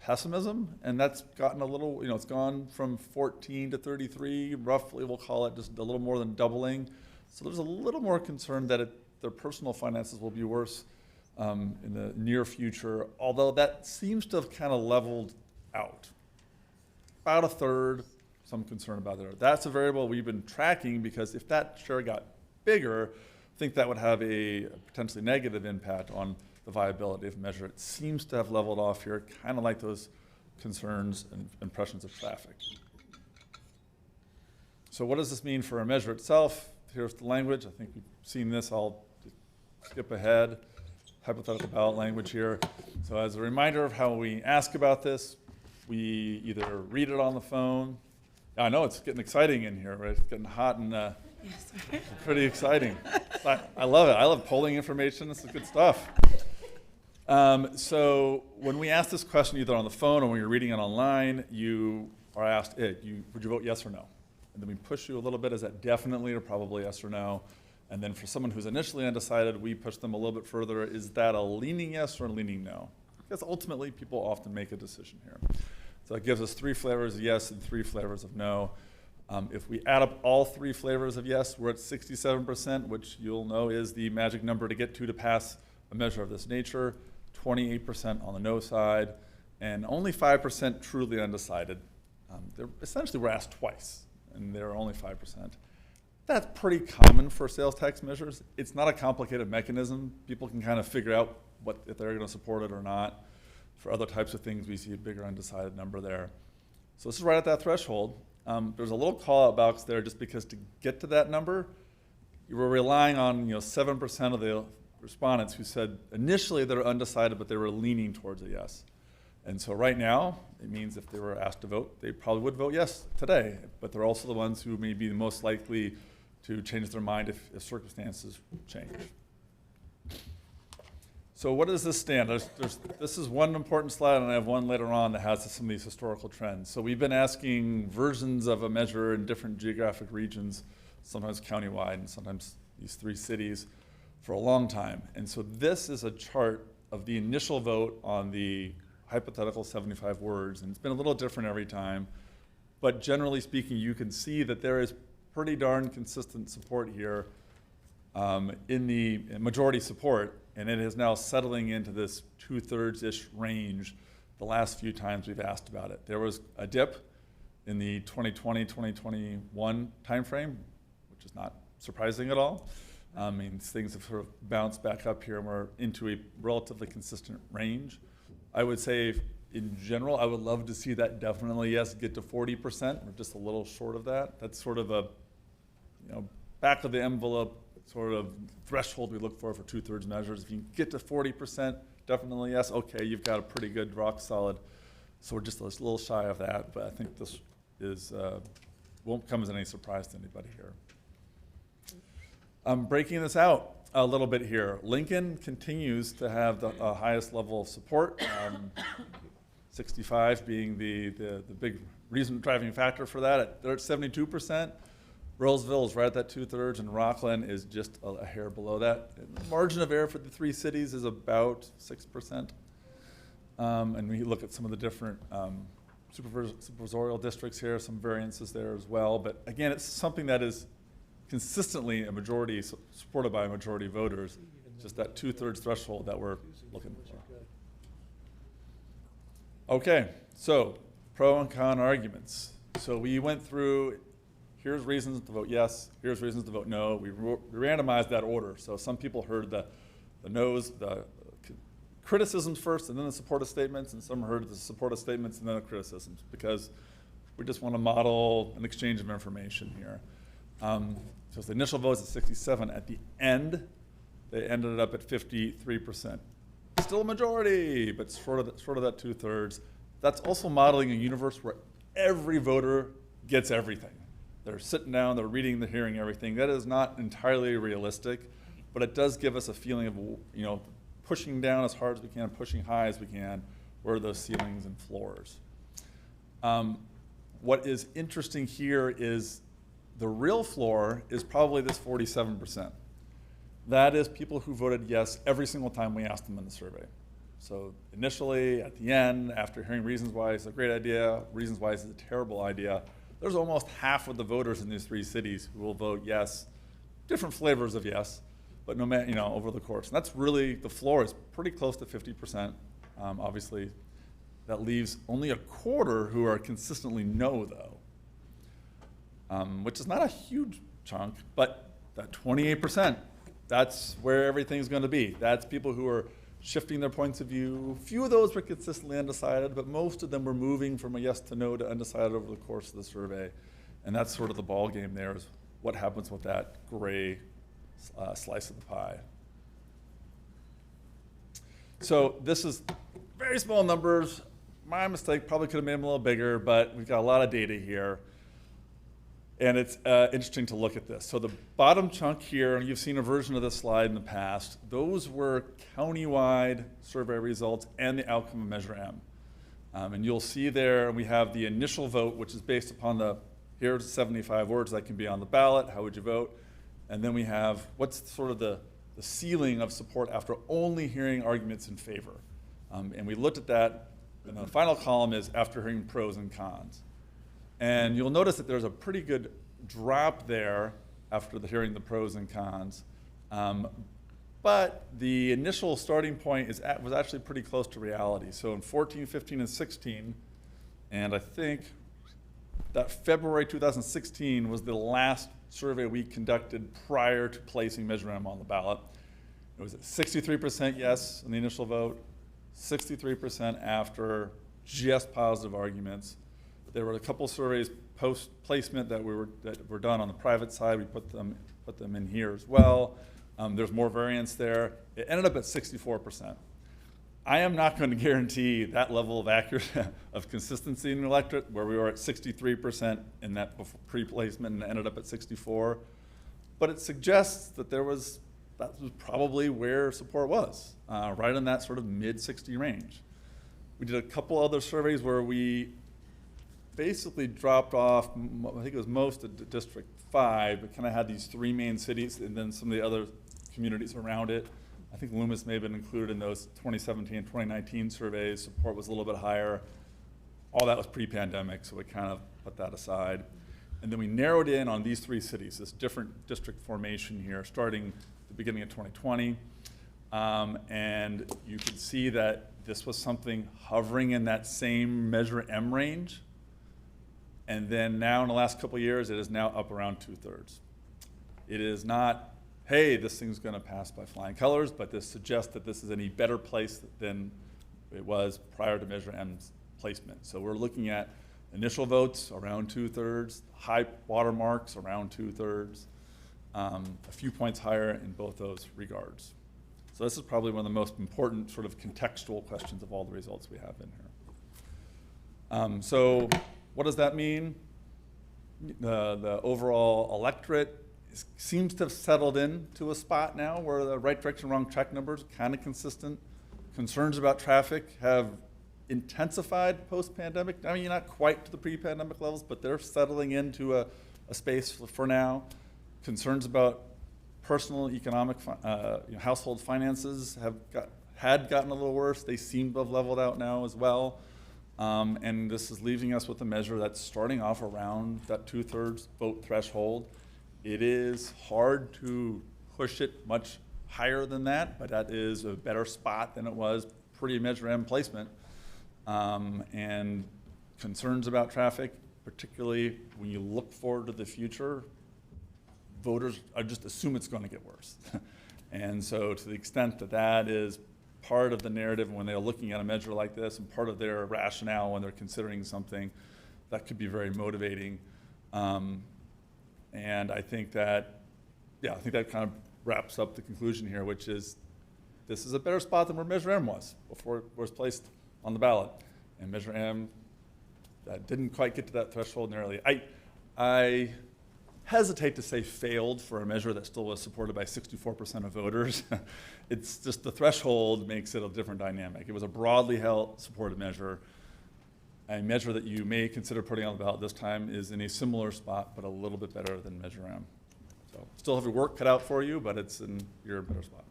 Speaker 11: pessimism, and that's gotten a little, it's gone from 14 to 33, roughly, we'll call it just a little more than doubling. So there's a little more concern that their personal finances will be worse in the near future, although that seems to have kind of leveled out. About a third, some concern about that. That's a variable we've been tracking, because if that share got bigger, I think that would have a potentially negative impact on the viability of a measure. It seems to have leveled off here, kind of like those concerns and impressions of traffic. So what does this mean for a measure itself? Here's the language. I think we've seen this. I'll skip ahead. Hypothetical ballot language here. So as a reminder of how we ask about this, we either read it on the phone. I know it's getting exciting in here, right? It's getting hot and Pretty exciting. I love it. I love polling information. This is good stuff. So when we ask this question either on the phone or when you're reading it online, you are asked, would you vote yes or no? And then we push you a little bit. Is that definitely or probably yes or no? And then for someone who's initially undecided, we push them a little bit further. Is that a leaning yes or a leaning no? Because ultimately, people often make a decision here. So it gives us 3 flavors of yes and 3 flavors of no. If we add up all 3 flavors of yes, we're at 67%, which you'll know is the magic number to get to pass a measure of this nature, 28% on the no side, and only 5% truly undecided. Essentially, we're asked twice, and they're only 5%. That's pretty common for sales tax measures. It's not a complicated mechanism. People can kind of figure out if they're going to support it or not. For other types of things, we see a bigger undecided number there. So this is right at that threshold. There's a little call-out box there just because to get to that number, you were relying on 7% of the respondents who said initially they're undecided, but they were leaning towards a yes. And so right now, it means if they were asked to vote, they probably would vote yes today, but they're also the ones who may be the most likely to change their mind if circumstances change. So what does this stand? This is one important slide, and I have one later on that has some of these historical trends. So we've been asking versions of a measure in different geographic regions, sometimes countywide and sometimes these 3 cities, for a long time. And so this is a chart of the initial vote on the hypothetical 75 words, and it's been a little different every time. But generally speaking, you can see that there is pretty darn consistent support here in the majority support, and it is now settling into this 2/3-ish range the last few times we've asked about it. There was a dip in the 2020-2021 timeframe, which is not surprising at all. I mean, things have sort of bounced back up here, and we're into a relatively consistent range. I would say, in general, I would love to see that definitely, yes, get to 40%. We're just a little short of that. That's sort of a, back of the envelope sort of threshold we look for 2/3 measures. If you get to 40%, definitely yes, okay, you've got a pretty good rock solid. So we're just a little shy of that, but I think this is won't come as any surprise to anybody here. I'm breaking this out a little bit here. Lincoln continues to have the highest level of support, 65 being the big driving factor for that. They're at 72%. Roseville is right at that 2/3, and Rockland is just a hair below that. The margin of error for the 3 cities is about 6%. And we look at some of the different supervisorial districts here, some variances there as well. But again, it's something that is consistently a majority, supported by majority voters, just that 2/3 threshold that we're looking for. Okay, so pro and con arguments. So we went through, here's reasons to vote yes, here's reasons to vote no. We randomized that order. So some people heard the no's, the criticisms first, and then the supportive statements, and some heard the supportive statements and then the criticisms, because we just want to model an exchange of information here. So the initial votes at 67. At the end, they ended up at 53%. Still a majority, but short of that 2/3. That's also modeling a universe where every voter gets everything. They're sitting down, they're reading, they're hearing everything. That is not entirely realistic, but it does give us a feeling of, pushing down as hard as we can, pushing high as we can, where are those ceilings and floors. What is interesting here is the real floor is probably this 47%. That is people who voted yes every single time we asked them in the survey. So initially, at the end, after hearing reasons why it's a great idea, reasons why it's a terrible idea, there's almost half of the voters in these 3 cities who will vote yes, different flavors of yes, but no matter, over the course. And that's really, the floor is pretty close to 50%. Obviously, that leaves only a quarter who are consistently no, though, which is not a huge chunk, but that 28%, that's where everything's going to be. That's people who are shifting their points of view. Few of those were consistently undecided, but most of them were moving from a yes to no to undecided over the course of the survey. And that's sort of the ball game there, is what happens with that gray slice of the pie. So this is very small numbers. My mistake, probably could have made them a little bigger, but we've got a lot of data here. And it's interesting to look at this. So the bottom chunk here, and you've seen a version of this slide in the past, those were countywide survey results and the outcome of Measure M. And you'll see there we have the initial vote, which is based upon here's 75 words that can be on the ballot, how would you vote? And then we have what's sort of the ceiling of support after only hearing arguments in favor. And we looked at that, and the final column is after hearing pros and cons. And you'll notice that there's a pretty good drop there after hearing the pros and cons. But the initial starting point was actually pretty close to reality. So in 14, 15, and 16, and I think that February 2016 was the last survey we conducted prior to placing Measure M on the ballot. It was at 63% yes in the initial vote, 63% after, just positive arguments. There were a couple surveys post-placement that were done on the private side. We put them in here as well. There's more variance there. It ended up at 64%. I am not going to guarantee that level of accuracy, of consistency in the electorate, where we were at 63% in that pre-placement and ended up at 64%. But it suggests that that was probably where support was, right in that sort of mid-60 range. We did a couple other surveys where we basically dropped off, I think it was most of District 5, but kind of had these three main cities and then some of the other communities around it. I think Loomis may have been included in those 2017 and 2019 surveys. Support was a little bit higher. All that was pre-pandemic, so we kind of put that aside. And then we narrowed in on these three cities, this different district formation here, starting the beginning of 2020. And you can see that this was something hovering in that same Measure M range. And then now in the last couple of years, it is now up around 2/3. It is not, hey, this thing's going to pass by flying colors, but this suggests that this is in a better place than it was prior to Measure M's placement. So we're looking at initial votes around 2/3, high watermarks around 2/3, a few points higher in both those regards. So this is probably one of the most important sort of contextual questions of all the results we have in here. So what does that mean? The overall electorate seems to have settled into a spot now where the right direction, wrong track numbers are kind of consistent. Concerns about traffic have intensified post-pandemic. I mean, not quite to the pre-pandemic levels, but they're settling into a space for now. Concerns about personal economic, household finances had gotten a little worse. They seem to have leveled out now as well. And this is leaving us with a measure that's starting off around that 2/3 vote threshold. It is hard to push it much higher than that, but that is a better spot than it was pre-Measure M placement. And concerns about traffic, particularly when you look forward to the future, voters just assume it's going to get worse. And so to the extent that that is part of the narrative when they're looking at a measure like this and part of their rationale when they're considering something, that could be very motivating. And I think that, kind of wraps up the conclusion here, which is this is a better spot than where Measure M was before it was placed on the ballot. And Measure M didn't quite get to that threshold nearly. I hesitate to say failed for a measure that still was supported by 64% of voters. It's just the threshold makes it a different dynamic. It was a broadly held supported measure. A measure that you may consider putting on the ballot this time is in a similar spot, but a little bit better than Measure M. So still have your work cut out for you, but you're in a better spot.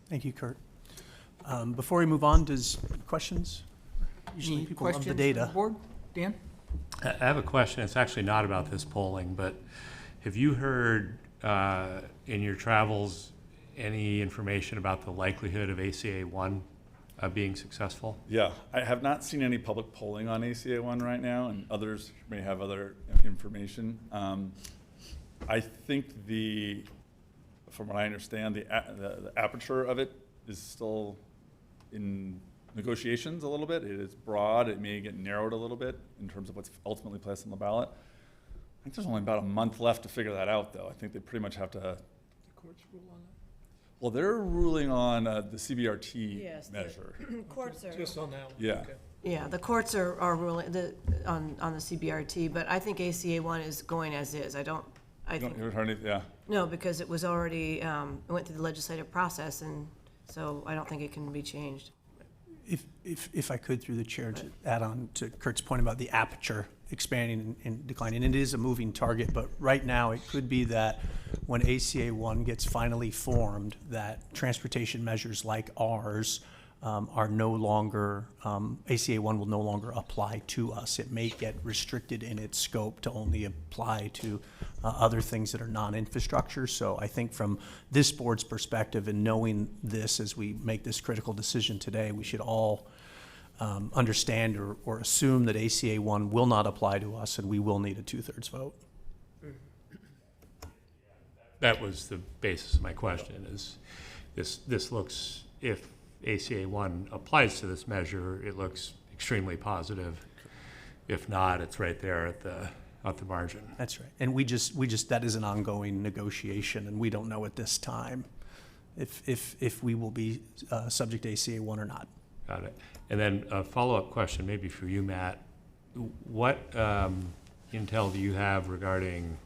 Speaker 5: Thank you, Kurt. Before we move on, questions? Usually
Speaker 1: Any
Speaker 5: people love
Speaker 1: questions
Speaker 5: the
Speaker 1: from
Speaker 5: data.
Speaker 1: the board? Dan?
Speaker 12: I have a question. It's actually not about this polling, but have you heard in your travels any information about the likelihood of ACA 1 being successful?
Speaker 11: Yeah, I have not seen any public polling on ACA 1 right now, and others may have other information. I think from what I understand, the aperture of it is still in negotiations a little bit. It is broad. It may get narrowed a little bit in terms of what's ultimately placed on the ballot. I think there's only about a month left to figure that out, though. I think they pretty much have to. The courts rule on that? Well, they're ruling on the CBRT
Speaker 7: Yes,
Speaker 11: measure.
Speaker 7: Courts are.
Speaker 2: Just on that one.
Speaker 11: Yeah.
Speaker 2: Okay.
Speaker 7: Yeah, the courts are ruling, on the CBRT, but I think ACA one is going as is. I think,
Speaker 11: You heard it, yeah.
Speaker 7: no, because it was already, it went through the legislative process, and so I don't think it can be changed.
Speaker 5: If I could, through the chair, to add on to Kurt's point about the aperture expanding and declining, and it is a moving target, but right now it could be that when ACA 1 gets finally formed, that transportation measures like ours are no longer, ACA 1 will no longer apply to us. It may get restricted in its scope to only apply to other things that are non-infrastructure. So I think from this board's perspective and knowing this as we make this critical decision today, we should all understand or assume that ACA 1 will not apply to us and we will need a 2/3 vote.
Speaker 12: That was the basis of my question, is this looks, if ACA 1 applies to this measure, it looks extremely positive. If not, it's right there at the margin.
Speaker 5: That's right. And we just, that is an ongoing negotiation, and we don't know at this time if we will be subject to ACA 1 or not.
Speaker 12: Got it. And then a follow-up question, maybe for you, Matt. What intel do you have regarding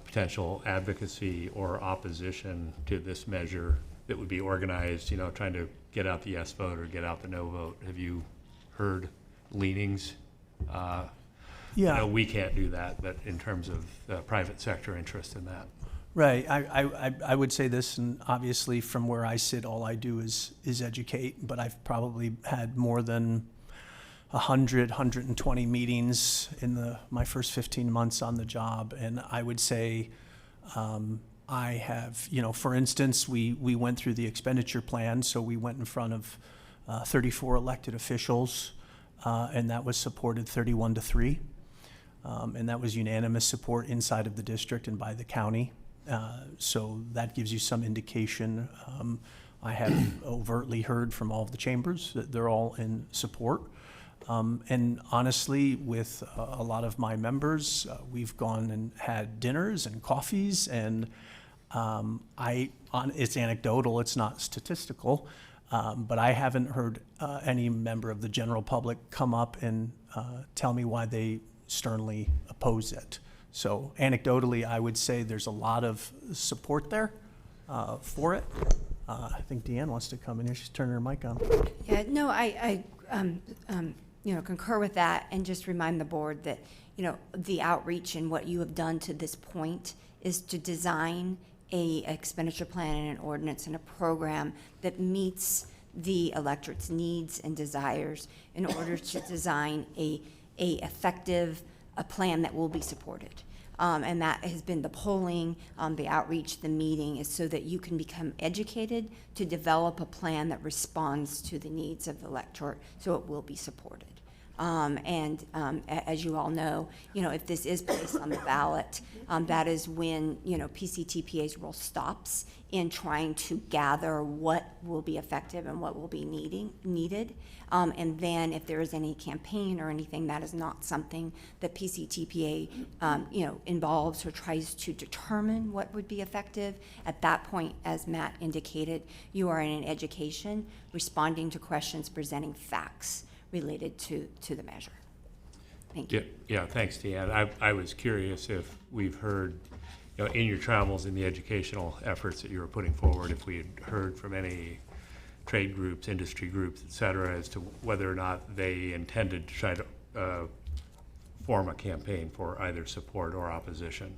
Speaker 12: potential advocacy or opposition to this measure that would be organized, trying to get out the yes vote or get out the no vote? Have you heard leanings?
Speaker 5: Yeah.
Speaker 12: I know we can't do that, but in terms of the private sector interest in that.
Speaker 5: Right. I would say this, and obviously from where I sit, all I do is educate, but I've probably had more than 120 meetings in my first 15 months on the job. And I would say I have, for instance, we went through the expenditure plan. So we went in front of 34 elected officials, and that was supported 31-3. And that was unanimous support inside of the district and by the county. So that gives you some indication. I have overtly heard from all of the chambers that they're all in support. And honestly, with a lot of my members, we've gone and had dinners and coffees, and it's anecdotal, it's not statistical, but I haven't heard any member of the general public come up and tell me why they sternly oppose it. So anecdotally, I would say there's a lot of support there for it. I think Deanne wants to come in here. She's turning her mic on.
Speaker 13: Yeah, no, I concur with that, and just remind the board that, the outreach and what you have done to this point is to design a expenditure plan and an ordinance and a program that meets the electorate's needs and desires in order to design a effective plan that will be supported. And that has been the polling, the outreach, the meeting, is so that you can become educated to develop a plan that responds to the needs of the electorate, so it will be supported. As you all know, if this is placed on the ballot, that is when, PCTPA's role stops in trying to gather what will be effective and what will be needed. And then if there is any campaign or anything, that is not something that PCTPA, involves or tries to determine what would be effective. At that point, as Matt indicated, you are in an education, responding to questions, presenting facts related to the measure. Thank you.
Speaker 12: Yeah, thanks, Deanne. I was curious if we've heard, in your travels, in the educational efforts that you were putting forward, if we had heard from any trade groups, industry groups, et cetera, as to whether or not they intended to try to form a campaign for either support or opposition.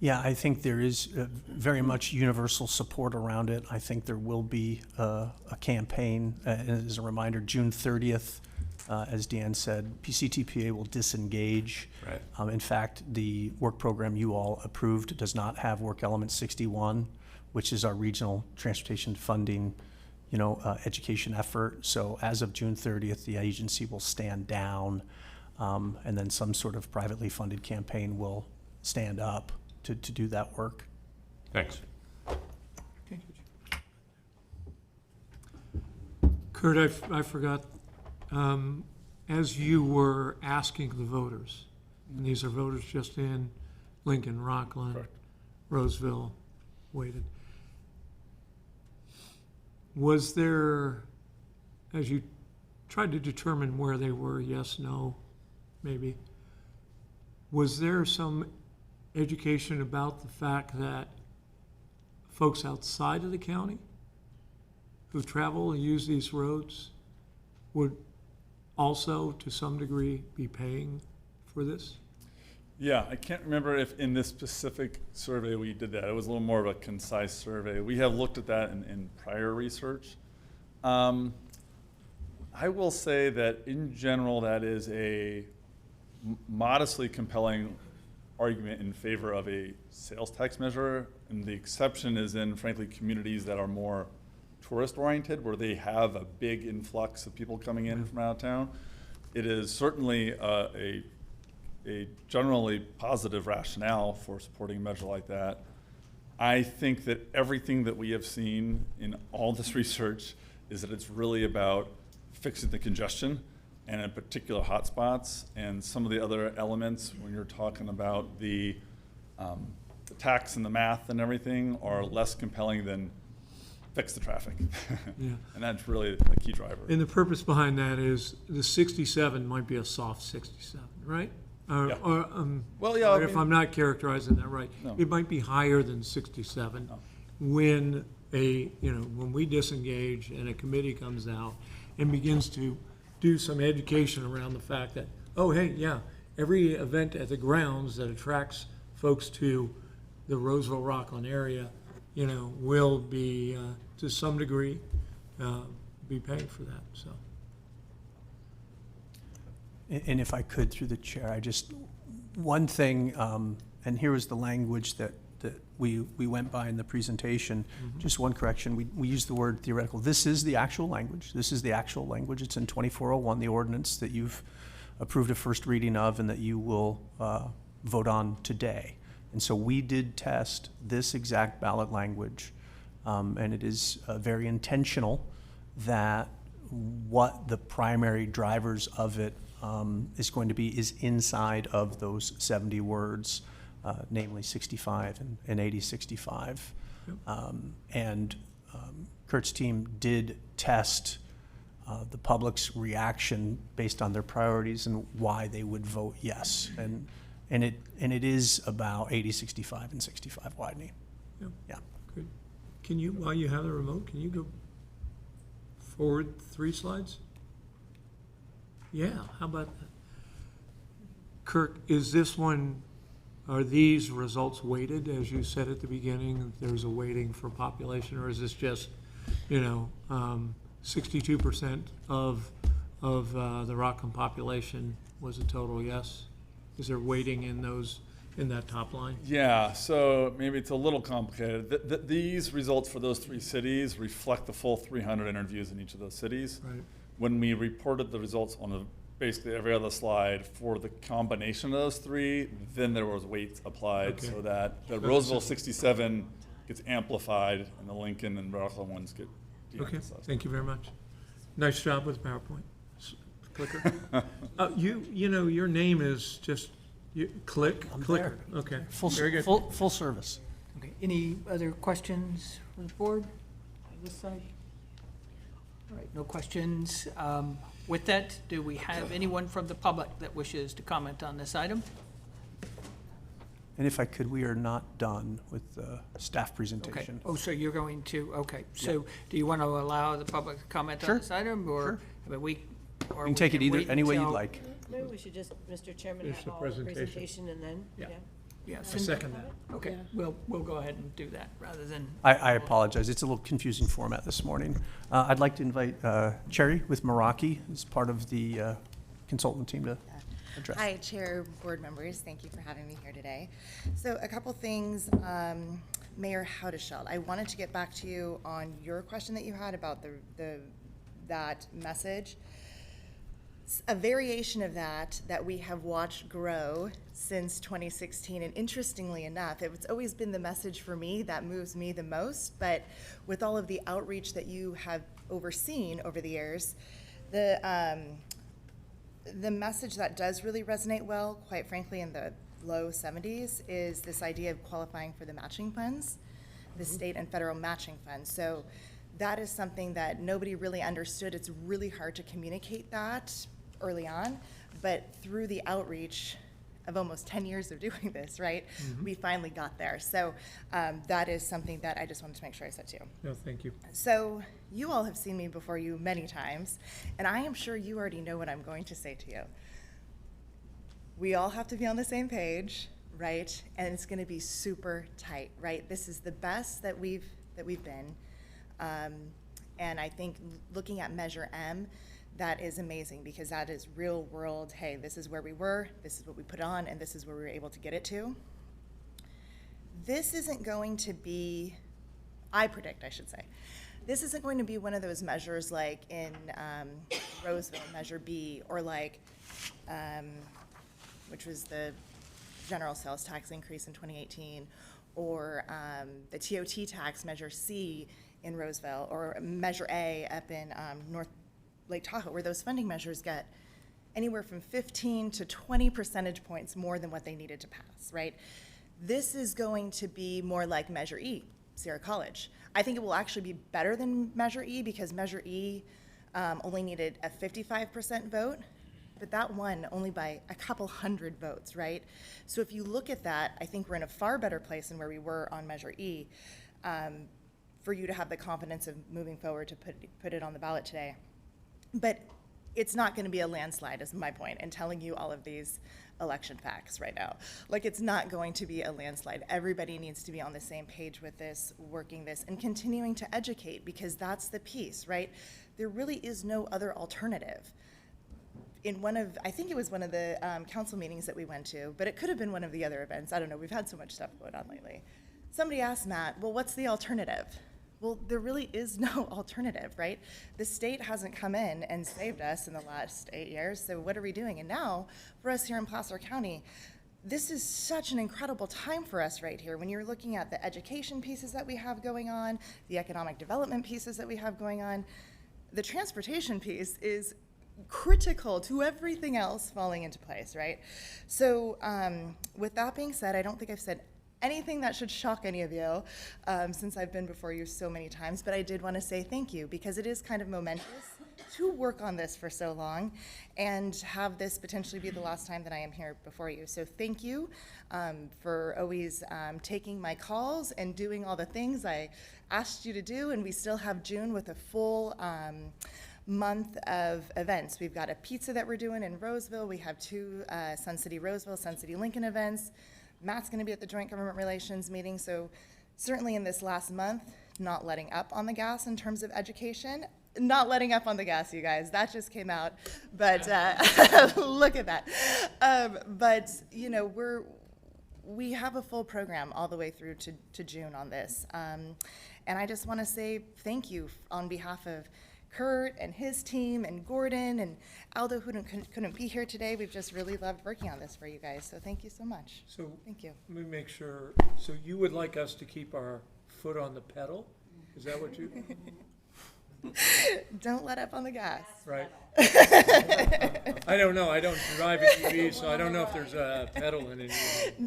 Speaker 5: Yeah, I think there is very much universal support around it. I think there will be a campaign. And as a reminder, June 30th, as Deanne said, PCTPA will disengage.
Speaker 12: Right.
Speaker 5: In fact, the work program you all approved does not have Work Element 61, which is our regional transportation funding, education effort. So as of June 30th, the agency will stand down, and then some sort of privately funded campaign will stand up to do that work.
Speaker 12: Thanks.
Speaker 2: Kurt, I forgot, as you were asking the voters, and these are voters just in Lincoln, Rockland,
Speaker 11: Correct.
Speaker 2: Roseville, Wayton. Was there, as you tried to determine where they were, yes, no, maybe. Was there some education about the fact that folks outside of the county who travel and use these roads would also, to some degree, be paying for this?
Speaker 11: Yeah, I can't remember if in this specific survey we did that. It was a little more of a concise survey. We have looked at that in prior research. I will say that in general, that is a modestly compelling argument in favor of a sales tax measure. And the exception is in, frankly, communities that are more tourist-oriented, where they have a big influx of people coming in from out of town. It is certainly a generally positive rationale for supporting a measure like that. I think that everything that we have seen in all this research is that it's really about fixing the congestion and in particular hotspots, and some of the other elements when you're talking about the tax and the math and everything are less compelling than fix the traffic.
Speaker 2: Yeah.
Speaker 11: And that's really the key driver.
Speaker 2: And the purpose behind that is the 67 might be a soft 67, right?
Speaker 11: Yeah. Well, yeah,
Speaker 2: or
Speaker 11: I
Speaker 2: if
Speaker 11: mean-
Speaker 2: I'm not characterizing that right,
Speaker 11: No.
Speaker 2: it might be higher than 67 when when we disengage and a committee comes out and begins to do some education around the fact that, oh, hey, yeah, every event at the grounds that attracts folks to the Roseville Rockland area, will be, to some degree, be paying for that, so.
Speaker 5: And if I could, through the chair, one thing, and here was the language that we went by in the presentation. Just one correction, we used the word theoretical. This is the actual language. It's in 2401, the ordinance that you've approved a first reading of and that you will vote on today. And so we did test this exact ballot language, and it is very intentional that what the primary drivers of it is going to be is inside of those 70 words, namely 65 and 8065. And Kurt's team did test the public's reaction based on their priorities and why they would vote yes. And it is about 80, 65, and 65 widening. Yeah.
Speaker 2: Good. Can you, while you have the remote, can you go forward 3 slides? Yeah, how about that? Kirk, is this one, are these results weighted, as you said at the beginning, there's a weighting for population, or is this just, 62% of the Rockland population was a total yes? Is there weighting in that top line?
Speaker 11: Yeah, so maybe it's a little complicated. These results for those 3 cities reflect the full 300 interviews in each of those cities.
Speaker 2: Right.
Speaker 11: When we reported the results on basically every other slide for the combination of those 3, then there was weights applied so that the Roseville 67 gets amplified and the Lincoln and Rockland ones get de-emphasized.
Speaker 2: Okay, thank you very much. Nice job with PowerPoint. Clicker. Your name is just clicker. Okay, very good.
Speaker 5: Full service.
Speaker 1: Okay, any other questions from the board on this side? All right, no questions. With that, do we have anyone from the public that wishes to comment on this item?
Speaker 5: And if I could, we are not done with the staff
Speaker 1: Okay.
Speaker 5: presentation.
Speaker 1: Oh, so you're going to, okay. So do you want to allow the public to comment
Speaker 5: Sure.
Speaker 1: on this item, or?
Speaker 5: Sure.
Speaker 1: I mean, we
Speaker 5: You can take it either, any way you'd like.
Speaker 7: Maybe we should just, Mr. Chairman,
Speaker 2: Finish
Speaker 7: have
Speaker 2: the
Speaker 7: all the
Speaker 2: presentation.
Speaker 7: presentation and then,
Speaker 2: Yeah.
Speaker 1: Yeah,
Speaker 2: I
Speaker 1: so-
Speaker 2: second that.
Speaker 1: okay, we'll go ahead and do that rather than.
Speaker 5: I apologize, it's a little confusing format this morning. I'd like to invite Cherry with Meraki as part of the consultant team to address.
Speaker 14: Hi, Chair, board members. Thank you for having me here today. So a couple things, Mayor Haudesheld, I wanted to get back to you on your question that you had about that message. A variation of that we have watched grow since 2016, and interestingly enough, it's always been the message for me that moves me the most, but with all of the outreach that you have overseen over the years, the message that does really resonate well, quite frankly, in the low 70s, is this idea of qualifying for the matching funds, the state and federal matching funds. So that is something that nobody really understood. It's really hard to communicate that early on, but through the outreach of almost 10 years of doing this, right? We finally got there. So that is something that I just wanted to make sure I said to you.
Speaker 2: No, thank you.
Speaker 14: So you all have seen me before you many times, and I am sure you already know what I'm going to say to you. We all have to be on the same page, right? And it's going to be super tight, right? This is the best that we've been, and I think looking at Measure M, that is amazing because that is real world. Hey, this is where we were, this is what we put on, and this is where we were able to get it to. This isn't going to be, I predict, I should say, this isn't going to be one of those measures like in Roseville, Measure B, or like, which was the general sales tax increase in 2018, or the TOT tax, Measure C in Roseville, or Measure A up in North Lake Tahoe, where those funding measures get anywhere from 15 to 20 percentage points more than what they needed to pass, right? This is going to be more like Measure E, Sierra College. I think it will actually be better than Measure E because Measure E only needed a 55% vote, but that won only by a couple hundred votes, right? So if you look at that, I think we're in a far better place than where we were on Measure E for you to have the confidence of moving forward to put it on the ballot today. But it's not going to be a landslide, is my point, and telling you all of these election facts right now. Like, it's not going to be a landslide. Everybody needs to be on the same page with this, working this, and continuing to educate, because that's the piece, right? There really is no other alternative. In one of, I think it was one of the council meetings that we went to, but it could have been one of the other events. I don't know. We've had so much stuff going on lately. Somebody asked Matt, well, what's the alternative? Well, there really is no alternative, right? The state hasn't come in and saved us in the last 8 years, so what are we doing? And now, for us here in Placer County, this is such an incredible time for us right here. When you're looking at the education pieces that we have going on, the economic development pieces that we have going on, the transportation piece is critical to everything else falling into place, right? So with that being said, I don't think I've said anything that should shock any of you since I've been before you so many times, but I did want to say thank you because it is kind of momentous to work on this for so long and have this potentially be the last time that I am here before you. So thank you for always taking my calls and doing all the things I asked you to do, and we still have June with a full month of events. We've got a pizza that we're doing in Roseville. We have 2 Sun City Roseville, Sun City Lincoln events. Matt's going to be at the Joint Government Relations meeting, so certainly in this last month, not letting up on the gas in terms of education. Not letting up on the gas, you guys. That just came out, but look at that. But, you know, we have a full program all the way through to June on this. And I just want to say thank you on behalf of Kurt and his team and Gordon and Aldo, who couldn't be here today. We've just really loved working on this for you guys. So thank you so much.
Speaker 2: So
Speaker 14: thank you.
Speaker 2: let me make sure, so you would like us to keep our foot on the pedal? Is that what you?
Speaker 14: Don't let up on the gas.
Speaker 2: Right. I don't know. I don't drive an EV, so I don't know if there's a pedal in it.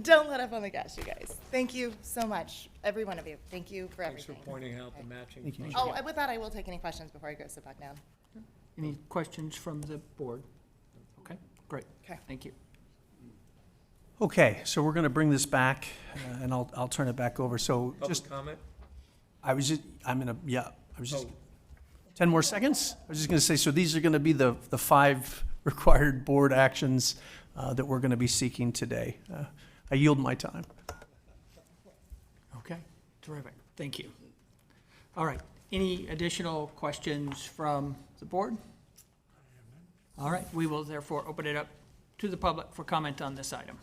Speaker 14: Don't let up on the gas, you guys. Thank you so much, every one of you. Thank you for
Speaker 2: Thanks
Speaker 14: everything.
Speaker 2: for pointing out the matching.
Speaker 1: Thank you.
Speaker 14: Oh, with that, I will take any questions before I go sit back down.
Speaker 1: Any questions from the board? Okay, great.
Speaker 14: Okay.
Speaker 1: Thank you.
Speaker 5: Okay, so we're going to bring this back, and I'll turn it back over. So just,
Speaker 2: Public comment?
Speaker 5: I was just
Speaker 2: 10
Speaker 5: 10 more seconds? I was just going to say, so these are going to be the 5 required board actions that we're going to be seeking today. I yield my time.
Speaker 1: Okay, terrific. Thank you. All right, any additional questions from the board? All right, we will therefore open it up to the public for comment on this item.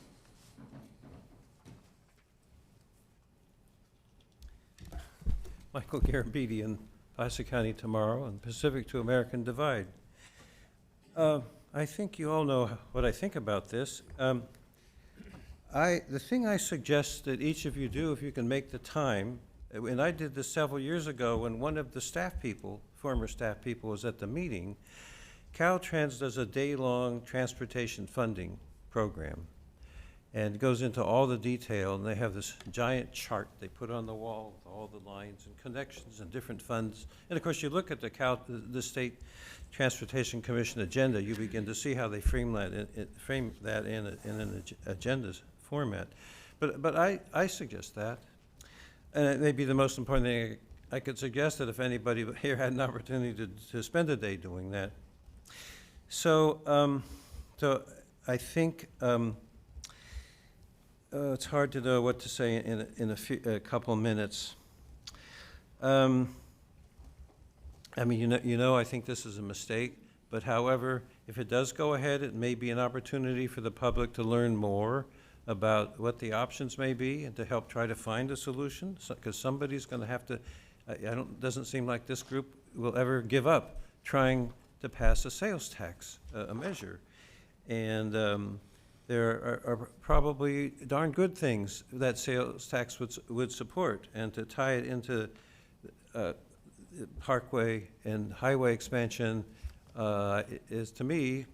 Speaker 6: Michael Garabedian, Placer County Tomorrow, and Pacific to American Divide. I think you all know what I think about this. The thing I suggest that each of you do, if you can make the time, and I did this several years ago when one of the staff people, former staff people, was at the meeting. Caltrans does a day-long transportation funding program. and it goes into all the detail, and they have this giant chart they put on the wall with all the lines and connections and different funds. And of course, you look at the State Transportation Commission agenda, you begin to see how they frame that in an agenda format. But I suggest that, and it may be the most important thing I could suggest, that if anybody here had an opportunity to spend a day doing that. So, so I think it's hard to know what to say in a couple of minutes. I mean, I think this is a mistake, but however, if it does go ahead, it may be an opportunity for the public to learn more about what the options may be and to help try to find a solution, because somebody's going to have to, doesn't seem like this group will ever give up trying to pass a sales tax, a measure. And there are probably darn good things that sales tax would support, and to tie it into parkway and highway expansion is to me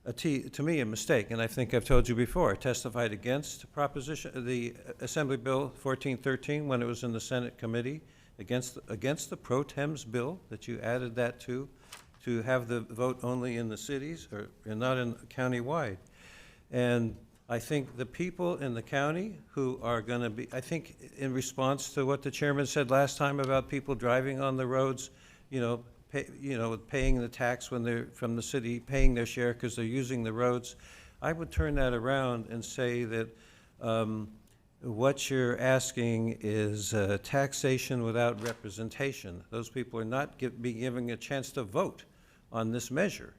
Speaker 6: a mistake. And I think I've told you before, I testified against the Assembly Bill 1413 when it was in the Senate committee, against the pro tems bill that you added that to have the vote only in the cities and not in county-wide. And I think the people in the county who are going to be, I think in response to what the chairman said last time about people driving on the roads, paying the tax when they're from the city, paying their share because they're using the roads, I would turn that around and say that what you're asking is taxation without representation. Those people are not be given a chance to vote on this measure.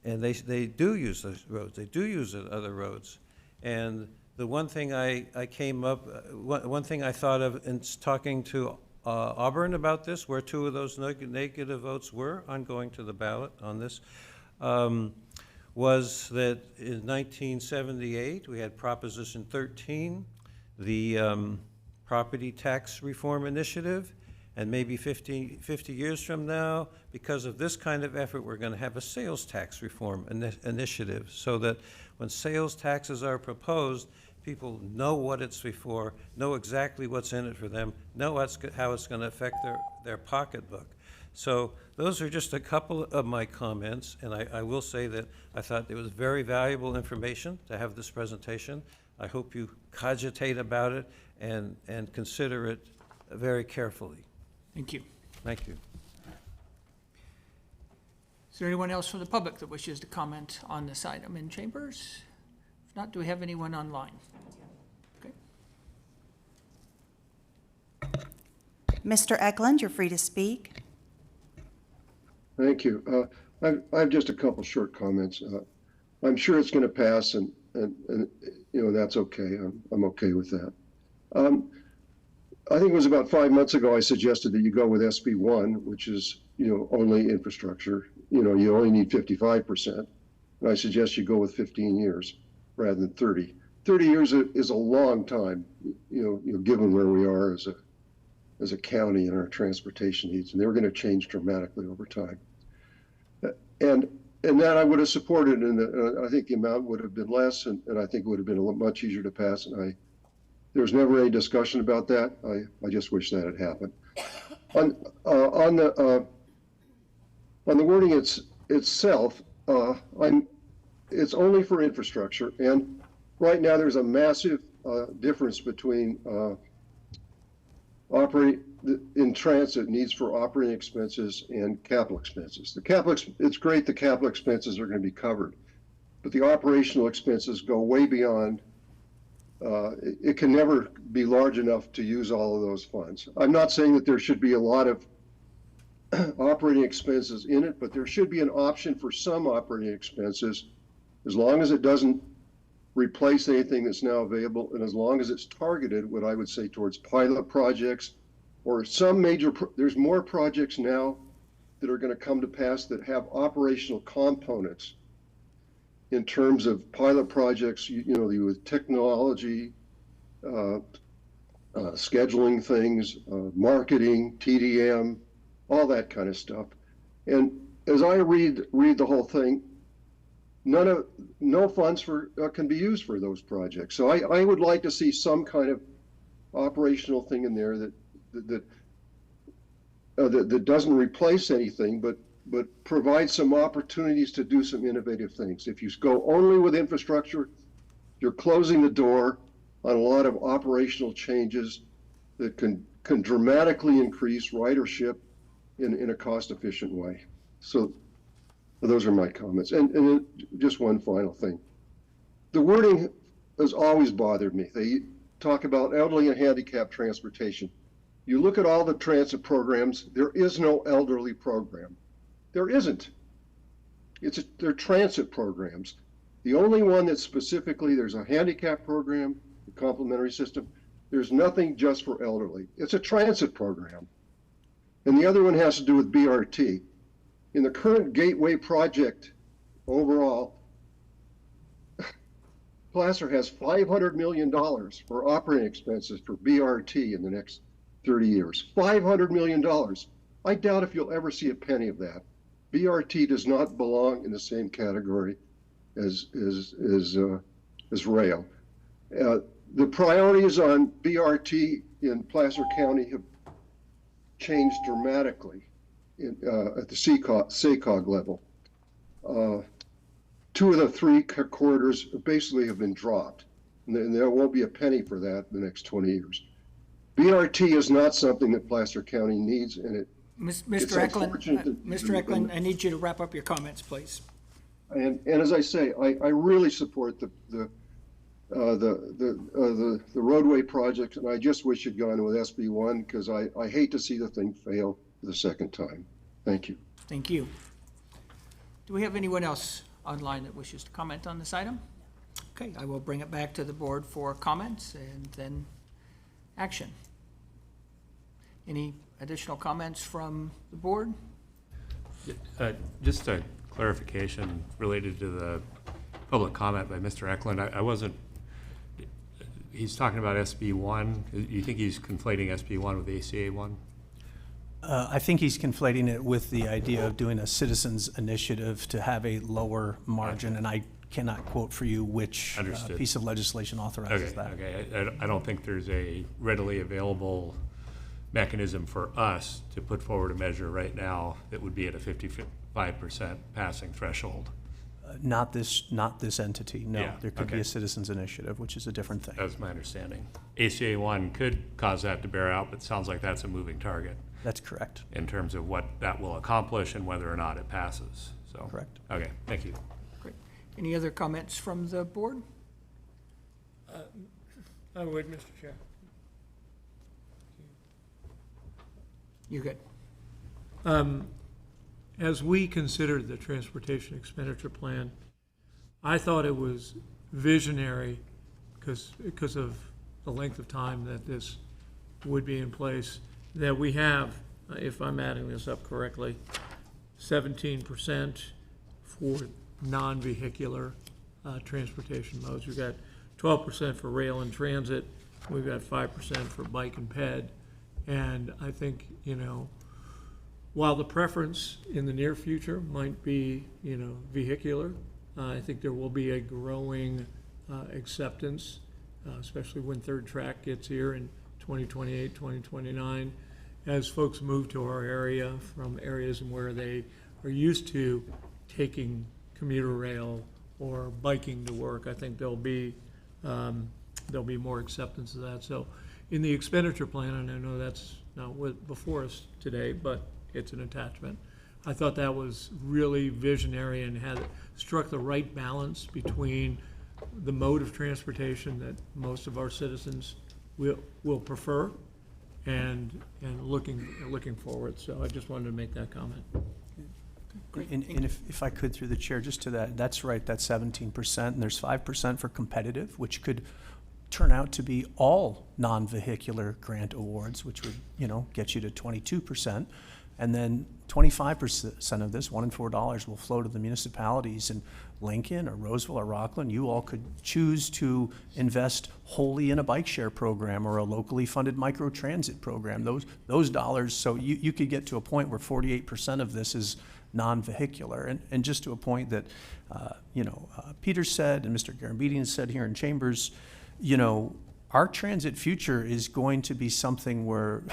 Speaker 6: And they do use those roads. They do use other roads. And the one thing one thing I thought of in talking to Auburn about this, where two of those negative votes were on going to the ballot on this, was that in 1978, we had Proposition 13, the Property Tax Reform Initiative, and maybe 50 years from now, because of this kind of effort, we're going to have a sales tax reform initiative, so that when sales taxes are proposed, people know what it's for, know exactly what's in it for them, know how it's going to affect their pocketbook. So those are just a couple of my comments, and I will say that I thought it was very valuable information to have this presentation. I hope you cogitate about it and consider it very carefully.
Speaker 1: Thank you.
Speaker 6: Thank you.
Speaker 1: Is there anyone else from the public that wishes to comment on this item in chambers? If not, do we have anyone online? Okay.
Speaker 4: Mr. Eklund, you're free to speak.
Speaker 15: Thank you. I have just a couple short comments. I'm sure it's going to pass, and that's okay. I'm okay with that. I think it was about 5 months ago I suggested that you go with SB1, which is only infrastructure. You only need 55%, and I suggest you go with 15 years rather than 30. 30 years is a long time, given where we are as a county and our transportation needs, and they're going to change dramatically over time. And that I would have supported, and I think the amount would have been less, and I think it would have been much easier to pass. And there was never any discussion about that. I just wish that had happened. On the wording itself, it's only for infrastructure, and right now there's a massive difference between in transit needs for operating expenses and capital expenses. It's great the capital expenses are going to be covered, but the operational expenses go way beyond. It can never be large enough to use all of those funds. I'm not saying that there should be a lot of operating expenses in it, but there should be an option for some operating expenses, as long as it doesn't replace anything that's now available, and as long as it's targeted, what I would say, towards pilot projects or some major, there's more projects now that are going to come to pass that have operational components in terms of pilot projects, with technology, scheduling things, marketing, TDM, all that kind of stuff. And as I read the whole thing, no funds can be used for those projects. So I would like to see some kind of operational thing in there that doesn't replace anything, but provide some opportunities to do some innovative things. If you go only with infrastructure, you're closing the door on a lot of operational changes that can dramatically increase ridership in a cost-efficient way. So those are my comments. And just one final thing. The wording has always bothered me. They talk about elderly and handicapped transportation. You look at all the transit programs, there is no elderly program. There isn't. They're transit programs. The only one that specifically, there's a handicap program, the complementary system. There's nothing just for elderly. It's a transit program. And the other one has to do with BRT. In the current Gateway project overall, Placer has $500 million for operating expenses for BRT in the next 30 years. $500 million. I doubt if you'll ever see a penny of that. BRT does not belong in the same category as rail. The priorities on BRT in Placer County have changed dramatically at the SACOG level. 2 of the 3 corridors basically have been dropped, and there won't be a penny for that in the next 20 years. BRT is not something that Placer County needs, and it.
Speaker 1: Mr. Eklund, I need you to wrap up your comments, please.
Speaker 15: And as I say, I really support the roadway project, and I just wish you'd gone with SB1 because I hate to see the thing fail the second time. Thank you.
Speaker 1: Thank you. Do we have anyone else online that wishes to comment on this item? Okay, I will bring it back to the board for comments and then action. Any additional comments from the board?
Speaker 12: Just a clarification related to the public comment by Mr. Eklund. I wasn't, he's talking about SB1. You think he's conflating SB1 with ACA1?
Speaker 5: I think he's conflating it with the idea of doing a citizens initiative to have a lower margin, and I cannot quote for you which piece of legislation authorizes that.
Speaker 12: Okay, I don't think there's a readily available mechanism for us to put forward a measure right now that would be at a 55% passing threshold.
Speaker 5: Not this entity, no.
Speaker 12: Yeah,
Speaker 5: There could be a citizens initiative, which is a different thing.
Speaker 12: That's my understanding. ACA1 could cause that to bear out, but it sounds like that's a moving target.
Speaker 5: That's correct.
Speaker 12: In terms of what that will accomplish and whether or not it passes. So
Speaker 5: correct.
Speaker 12: Okay, thank you.
Speaker 1: Great. Any other comments from the board?
Speaker 2: I would, Mr. Chair.
Speaker 1: You're good.
Speaker 2: As we considered the transportation expenditure plan, I thought it was visionary because of the length of time that this would be in place, that we have, if I'm adding this up correctly, 17% for non-vehicular transportation modes. We've got 12% for rail and transit. We've got 5% for bike and ped. And I think, while the preference in the near future might be, vehicular, I think there will be a growing acceptance, especially when third track gets here in 2028, 2029, as folks move to our area from areas where they are used to taking commuter rail or biking to work. I think there'll be more acceptance of that. So in the expenditure plan, and I know that's not before us today, but it's an attachment, I thought that was really visionary and had struck the right balance between the mode of transportation that most of our citizens will prefer and looking forward. So I just wanted to make that comment.
Speaker 5: And if I could, through the chair, just to that's right, that's 17%, and there's 5% for competitive, which could turn out to be all non-vehicular grant awards, which would, get you to 22%. And then 25% of this, $1 in $4, will flow to the municipalities in Lincoln or Roseville or Rockland. You all could choose to invest wholly in a bike share program or a locally funded microtransit program. Those dollars, so you could get to a point where 48% of this is non-vehicular. And just to a point that, Peter said and Mr. Garabedian said here in Chambers, our transit future is going to be something where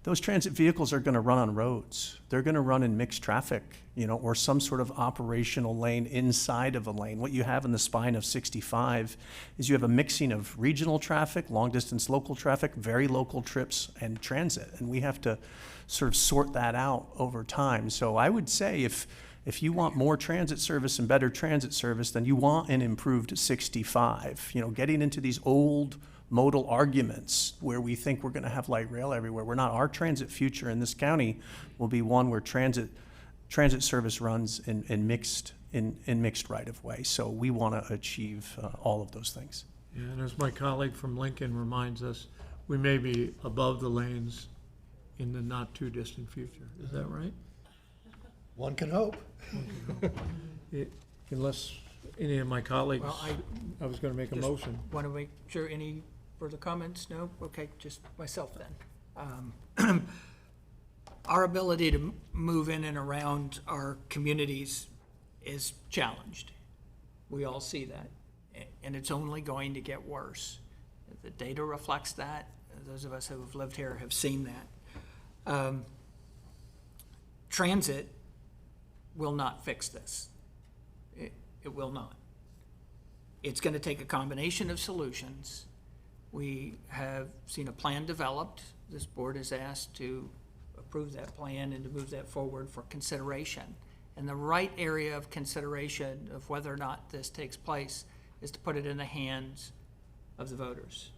Speaker 5: those transit vehicles are going to run on roads. They're going to run in mixed traffic, or some sort of operational lane inside of a lane. What you have in the spine of 65 is you have a mixing of regional traffic, long distance local traffic, very local trips, and transit. And we have to sort of sort that out over time. So I would say if you want more transit service and better transit service, then you want an improved 65. Getting into these old modal arguments where we think we're going to have light rail everywhere. We're not. Our transit future in this county will be one where transit service runs in mixed right of way. So we want to achieve all of those things.
Speaker 2: Yeah, and as my colleague from Lincoln reminds us, we may be above the lanes in the not too distant future. Is that right?
Speaker 16: One can hope.
Speaker 2: Unless any of my colleagues,
Speaker 1: Well,
Speaker 2: I was going to make a
Speaker 1: just
Speaker 2: motion.
Speaker 1: Want to make sure, any further comments? No? Okay, just myself then. Our ability to move in and around our communities is challenged. We all see that, and it's only going to get worse. The data reflects that. Those of us who have lived here have seen that. Transit will not fix this. It will not. It's going to take a combination of solutions. We have seen a plan developed. This board is asked to approve that plan and to move that forward for consideration. And the right area of consideration of whether or not this takes place is to put it in the hands of the voters.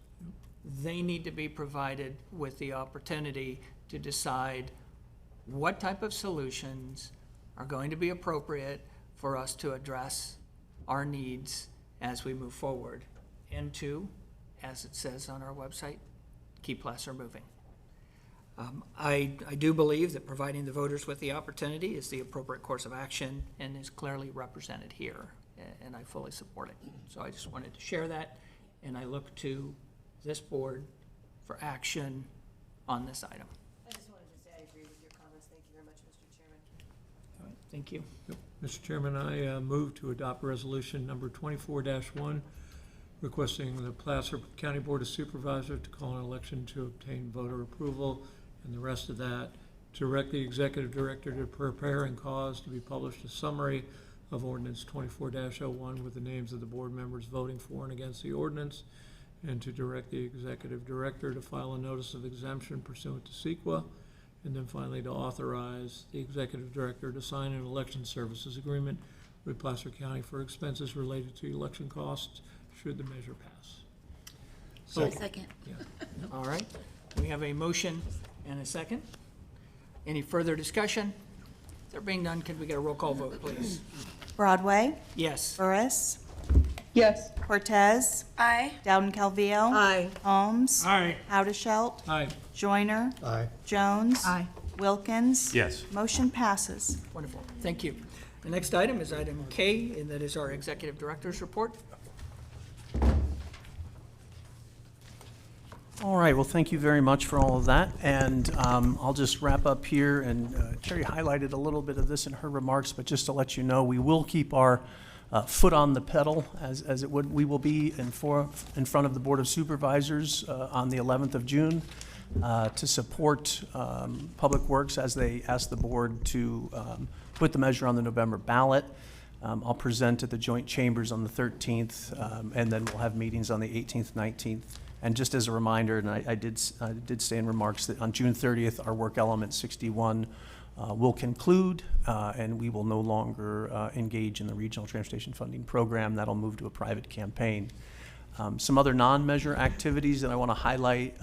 Speaker 1: They need to be provided with the opportunity to decide what type of solutions are going to be appropriate for us to address our needs as we move forward, and to, as it says on our website, keep Placer moving. I do believe that providing the voters with the opportunity is the appropriate course of action and is clearly represented here, and I fully support it. So I just wanted to share that, and I look to this board for action on this item.
Speaker 7: I just wanted to say I agree with your comments. Thank you very much, Mr. Chairman.
Speaker 1: All right, thank you.
Speaker 2: Mr. Chairman, I move to adopt resolution number 24-1, requesting the Placer County Board of Supervisors to call an election to obtain voter approval, and the rest of that, direct the executive director to prepare and cause to be published a summary of ordinance 24-01 with the names of the board members voting for and against the ordinance, and to direct the executive director to file a notice of exemption pursuant to SEQA, and then finally to authorize the executive director to sign an election services agreement with Placer County for expenses related to election costs should the measure pass.
Speaker 10: Second.
Speaker 1: All right, we have a motion and a second. Any further discussion? There being none, can we get a roll call vote, please?
Speaker 4: Broadway,
Speaker 1: Yes.
Speaker 4: Burris,
Speaker 3: Yes.
Speaker 4: Cortez,
Speaker 3: Aye.
Speaker 4: Dowden Calvillo.
Speaker 7: Aye.
Speaker 4: Holmes.
Speaker 9: Aye.
Speaker 4: Howdeshelt.
Speaker 2: Aye.
Speaker 4: Joyner.
Speaker 16: Aye.
Speaker 4: Jones.
Speaker 10: Aye.
Speaker 4: Wilkins.
Speaker 12: Yes.
Speaker 4: Motion passes.
Speaker 1: Wonderful, thank you. The next item is item K, and that is our executive director's report.
Speaker 5: All right, well, thank you very much for all of that. And I'll just wrap up here, and Terry highlighted a little bit of this in her remarks, but just to let you know, we will keep our foot on the pedal as it would. We will be in front of the Board of Supervisors on the 11th of June to support Public Works as they ask the board to put the measure on the November ballot. I'll present at the joint chambers on the 13th, and then we'll have meetings on the 18th, 19th. And just as a reminder, and I did say in remarks that on June 30th, our work element 61 will conclude, and we will no longer engage in the Regional Transportation Funding Program. That'll move to a private campaign. Some other non-measure activities that I want to highlight,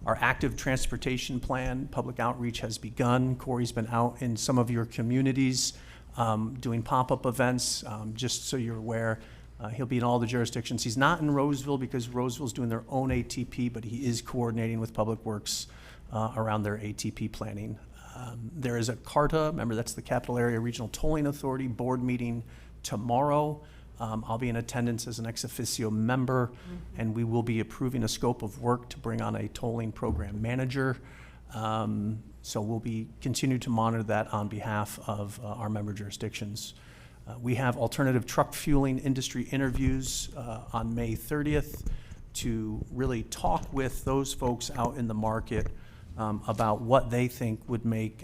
Speaker 5: our active transportation plan, public outreach has begun. Corey's been out in some of your communities doing pop-up events, just so you're aware. He'll be in all the jurisdictions. He's not in Roseville because Roseville's doing their own ATP, but he is coordinating with Public Works around their ATP planning. There is a CARTA, remember that's the Capital Area Regional Tolling Authority board meeting tomorrow. I'll be in attendance as an ex officio member, and we will be approving a scope of work to bring on a tolling program manager. So we'll be continue to monitor that on behalf of our member jurisdictions. We have alternative truck fueling industry interviews on May 30th to really talk with those folks out in the market about what they think would make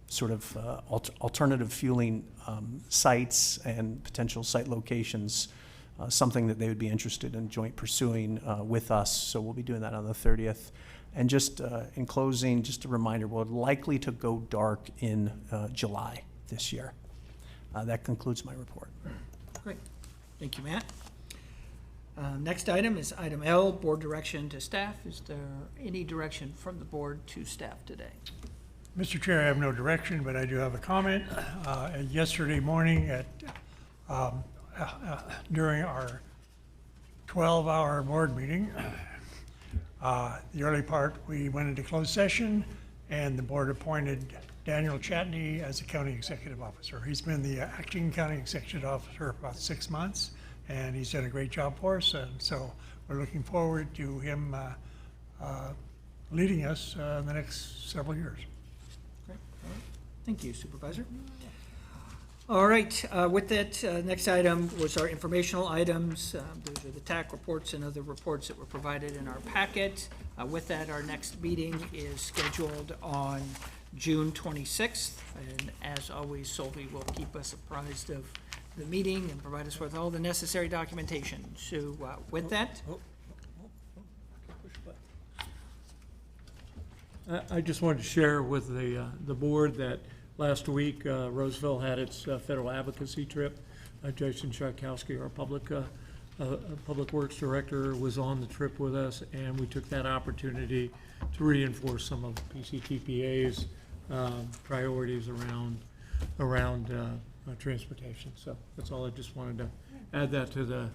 Speaker 5: sort of alternative fueling sites and potential site locations something that they would be interested in joint pursuing with us. So we'll be doing that on the 30th. And just in closing, just a reminder, we're likely to go dark in July this year. That concludes my report.
Speaker 1: Great. Thank you, Matt. Next item is item L, board direction to staff. Is there any direction from the board to staff today?
Speaker 9: Mr. Chair, I have no direction, but I do have a comment. Yesterday morning during our 12-hour board meeting, the early part, we went into closed session, and the board appointed Daniel Chatney as the county executive officer. He's been the acting county executive officer for about 6 months, and he's done a great job for us. And so we're looking forward to him leading us in the next several years.
Speaker 1: Great. All right. Thank you, Supervisor. All right, with that, next item was our informational items. Those are the TAC reports and other reports that were provided in our packet. With that, our next meeting is scheduled on June 26th. And as always, Solvi will keep us apprised of the meeting and provide us with all the necessary documentation. So with that.
Speaker 2: I just wanted to share with the board that last week, Roseville had its federal advocacy trip. Jason Sharkowski, our public works director, was on the trip with us, and we took that opportunity to reinforce some of PCTPA's priorities around transportation. So that's all. I just wanted to add that to the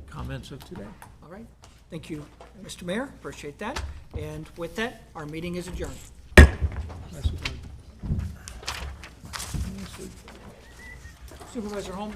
Speaker 2: comments of today.
Speaker 1: All right. Thank you, Mr. Mayor. Appreciate that. And with that, our meeting is adjourned. Supervisor Holmes?